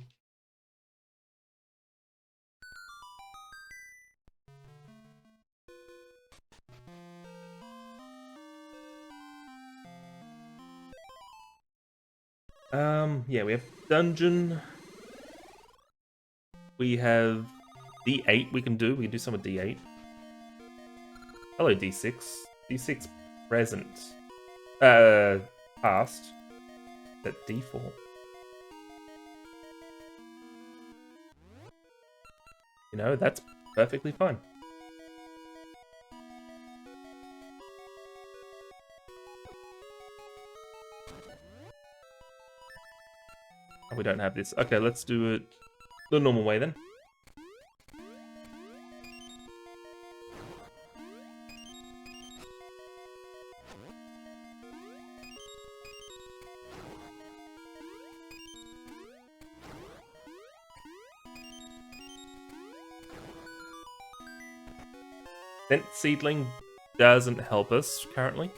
Yeah, we have dungeon. We have D8 we can do. We can do some with D8. Hello, D6. D6 present. Past. At D4. You know, that's perfectly fine. Oh, we don't have this. Okay, let's do it the normal way then. Scent Seedling doesn't help us currently.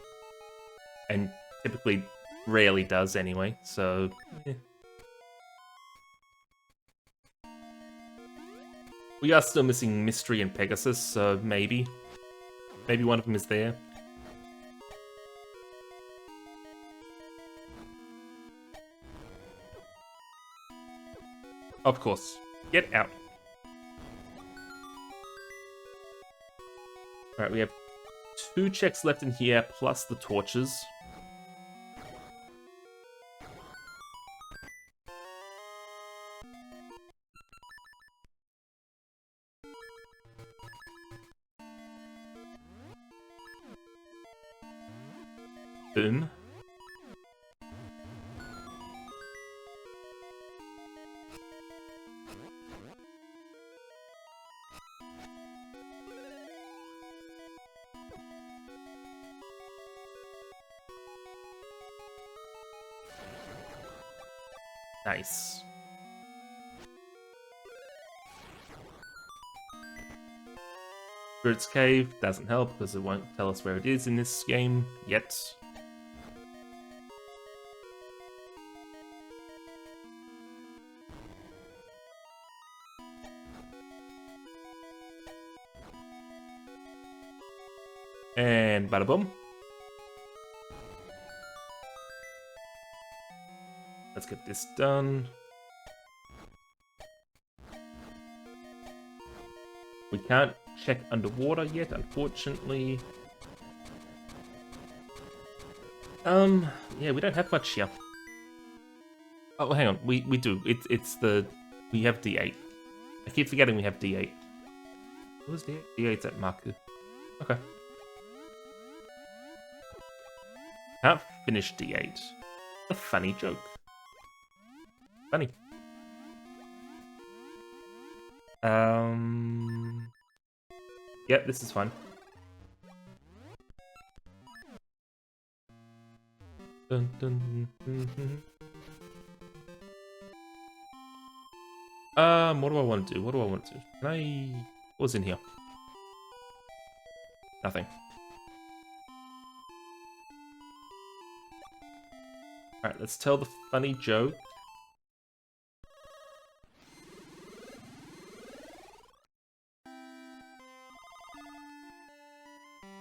And typically rarely does anyway, so... yeah. We are still missing Mystery and Pegasus, so maybe. Maybe one of them is there. Of course. Get out. Alright, we have 2 checks left in here, plus the torches. Boom. Nice. Spirit's Cave doesn't help because it won't tell us where it is in this game yet. And bada boom. Let's get this done. We can't check underwater yet, unfortunately. Yeah, we don't have much here. Oh, hang on, we do. We have D8. I keep forgetting we have D8. What was D8? D8's at Maku. Okay. Can't finish D8. A funny joke. Funny. Yep, this is fun. Dun, dun, dun, dun. What do I want to do? What do I want to do? Can I... What's in here? Nothing. Alright, let's tell the funny joke.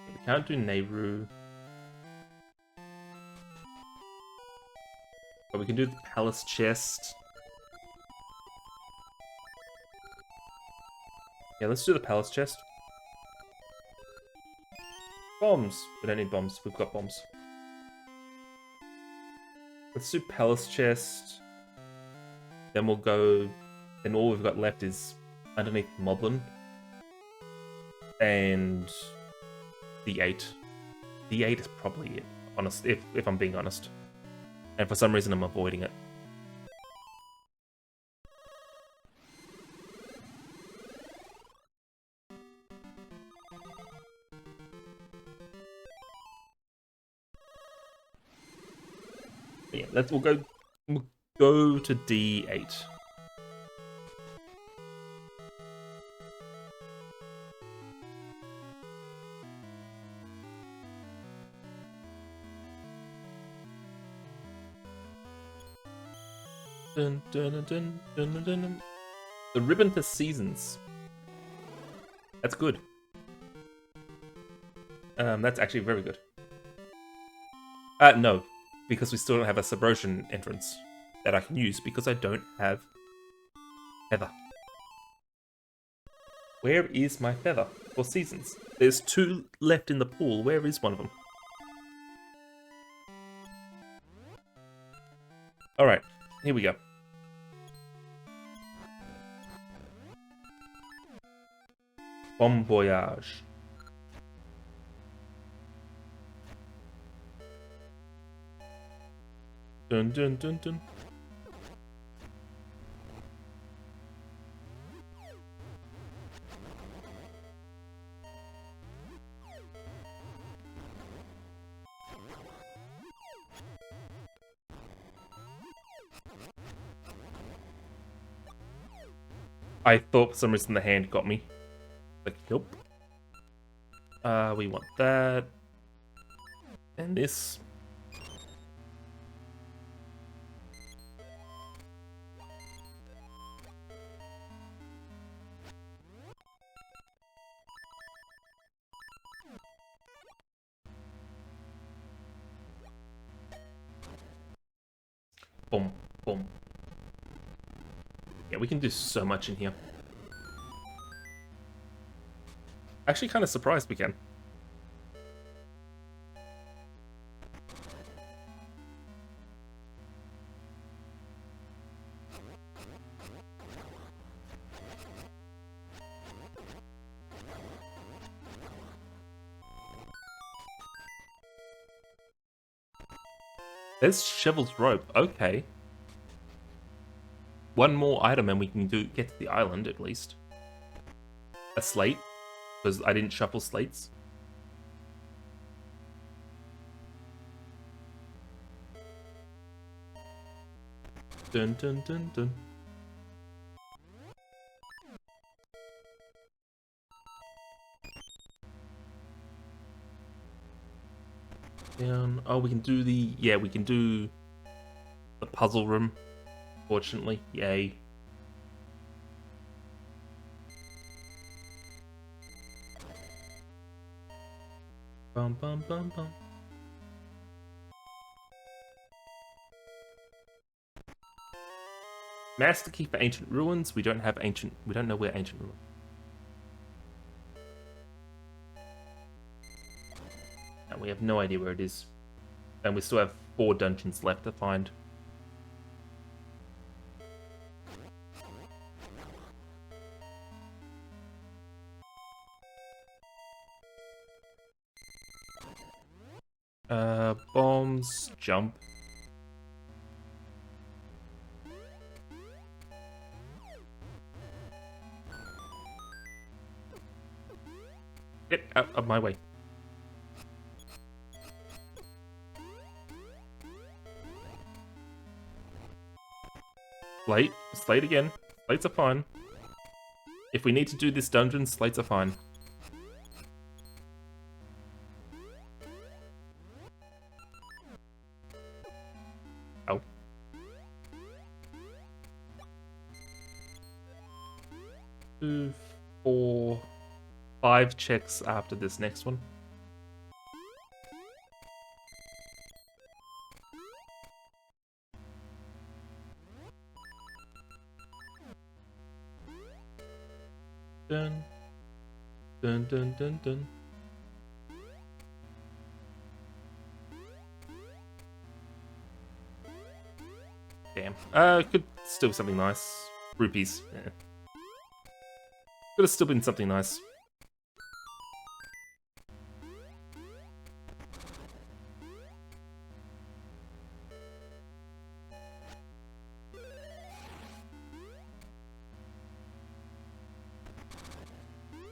We can't do Nehru. But we can do the palace chest. Yeah, let's do the palace chest. Bombs! We don't need bombs, we've got bombs. Let's do palace chest. Then we'll go... Then all we've got left is underneath Moblin. And... D8. D8 is probably it, honest, if I'm being honest. And for some reason I'm avoiding it. Yeah, we'll go to D8. Dun, dun, dun, dun, dun, dun, dun. The ribbon for seasons. That's good. That's actually very good. No, because we still don't have a Subrotion entrance that I can use because I don't have feather. Where is my feather for seasons? There's 2 left in the pool. Where is one of them? Alright, here we go. Bon voyage. Dun dun dun dun. I thought for some reason the hand got me. Like, nope. We want that. And this. Boom, boom. Yeah, we can do so much in here. Actually, kind of surprised we can. There's Shovel's rope. Okay. One more item and we can get to the island at least. A slate, because I didn't shuffle slates. Dun dun dun dun. Down. Oh, we can do the... Yeah, we can do the puzzle room. Fortunately, yay. Bum bum bum bum. Master key for ancient ruins. We don't have ancient. We don't know where ancient ruins. And we have no idea where it is. And we still have 4 dungeons left to find. Bombs, jump. Get out of my way. Slate. Slate again. Slates are fine. If we need to do this dungeon, slates are fine. Oh. 2, 4, 5 checks after this next one. Dun. Dun dun dun dun. Damn. Could still be something nice. Rupees. Yeah. Could have still been something nice.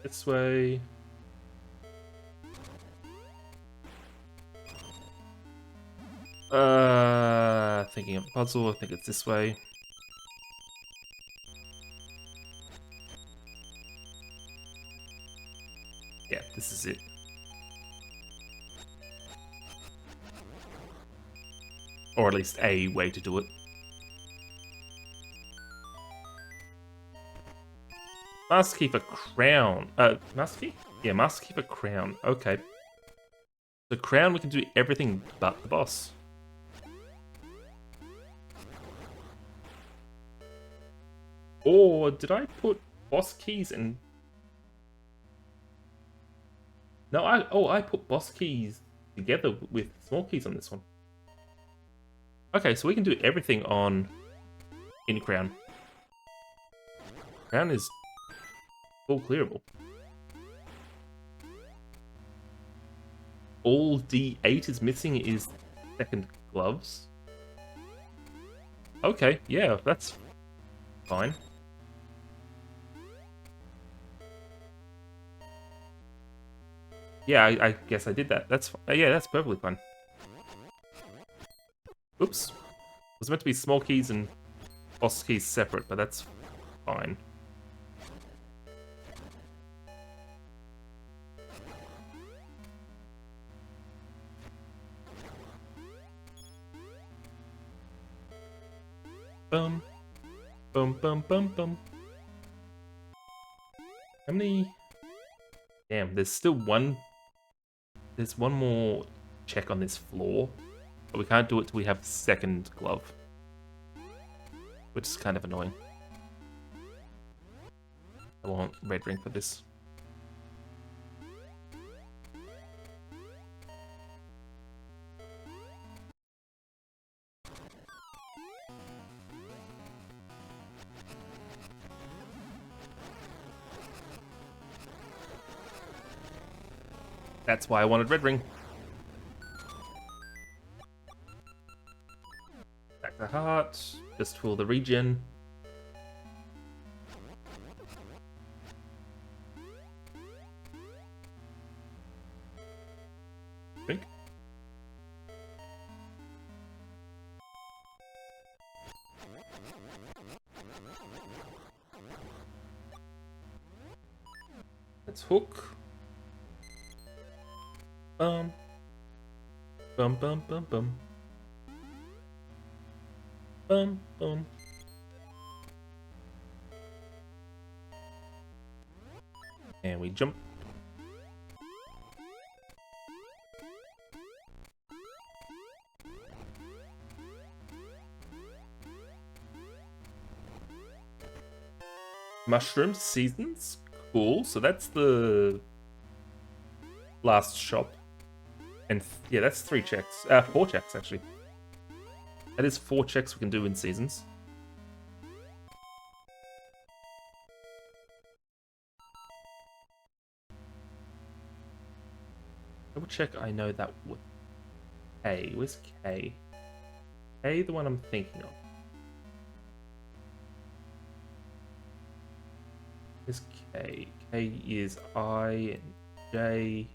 This way. Thinking of a puzzle, I think it's this way. Yeah, this is it. Or at least a way to do it. Master key for crown. Master key? Yeah, master key for crown. Okay. The crown, we can do everything but the boss. Or did I put boss keys in? No, I put boss keys together with small keys on this one. Okay, so we can do everything in crown. Crown is full clearable. All D8 is missing is second gloves. Okay, yeah, that's fine. Yeah, I guess I did that. That's yeah, that's perfectly fine. Oops. It was meant to be small keys and boss keys separate, but that's fine. Bum. Bum bum bum bum. How many? Damn, there's still one. There's one more check on this floor, but we can't do it till we have second glove, which is kind of annoying. I want red ring for this. That's why I wanted red ring. Back to heart. Just for the regen. Drink. Let's hook. Bum. Bum bum bum bum. Bum bum. And we jump. Mushroom seasons. Cool. So that's the last shop. And yeah, that's 3 checks. 4 checks, actually. That is 4 checks we can do in seasons. Double check I know that with K. Where's K? K, the one I'm thinking of. Where's K? K is I and J.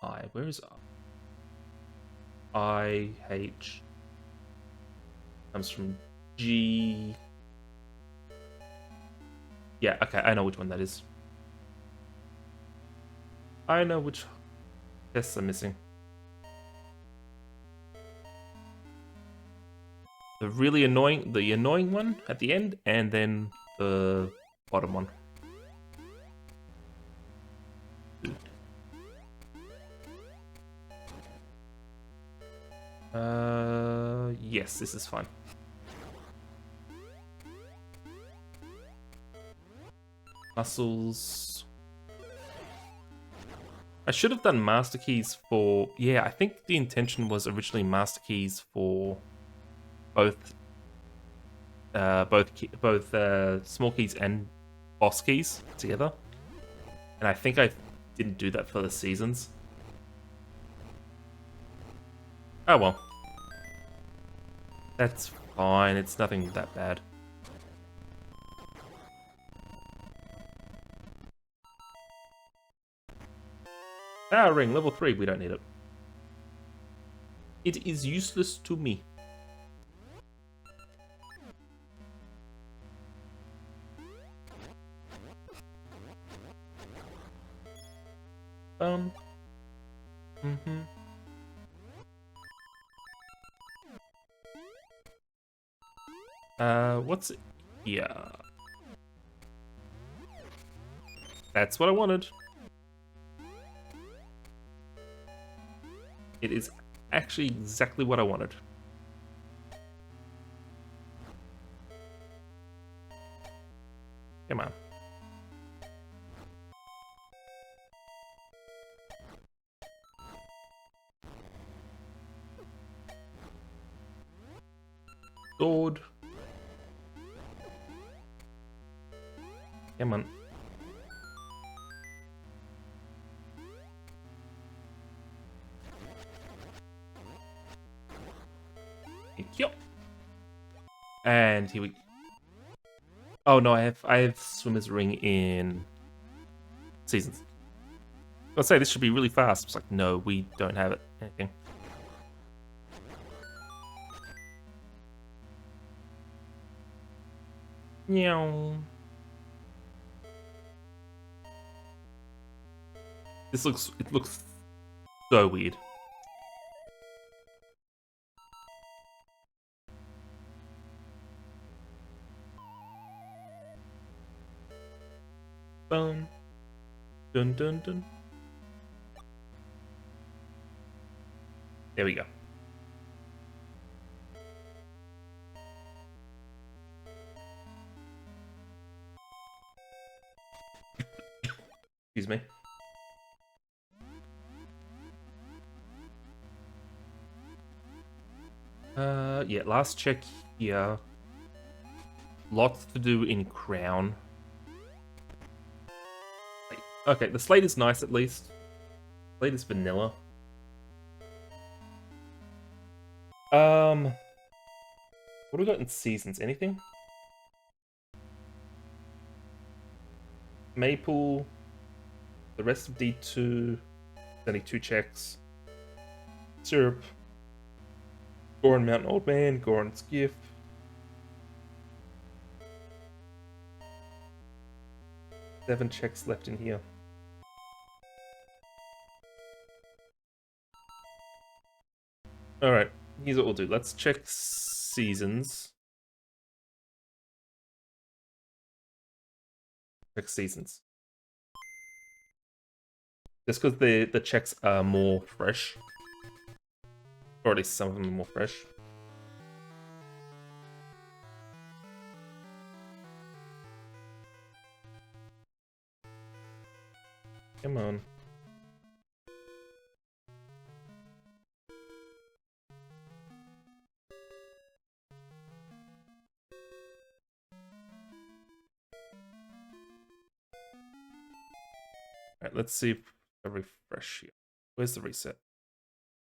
I. Where is I? I, H. Comes from G. Yeah, okay, I know which one that is. I know which tests I'm missing. The really annoying, the annoying one at the end, and then the bottom one. Yes, this is fine. Muscles. I should have done master keys for... Yeah, I think the intention was originally master keys for both small keys and boss keys together. And I think I didn't do that for the seasons. Oh well. That's fine, it's nothing that bad. Ah, ring, level 3, we don't need it. It is useless to me. What's it? Yeah. That's what I wanted. It is actually exactly what I wanted. Come on. Sword. Come on. Thank you. And here we... Oh no, I have Swimmer's Ring in seasons. I'll say this should be really fast. It's like, no, we don't have it. Anything. Meow. It looks so weird. Boom. Dun dun dun. There we go. Excuse me. Yeah, last check here. Lots to do in Crown. Okay, the slate is nice at least. Slate is vanilla. What do we got in seasons? Anything? Maple. The rest of D2. Only 2 checks. Syrup. Goron Mountain Old Man. Goron's Gift. Seven checks left in here. Alright, here's what we'll do. Let's check seasons. Check seasons. Just because the checks are more fresh. Or at least some of them are more fresh. Come on. Alright, let's see if I refresh here. Where's the reset?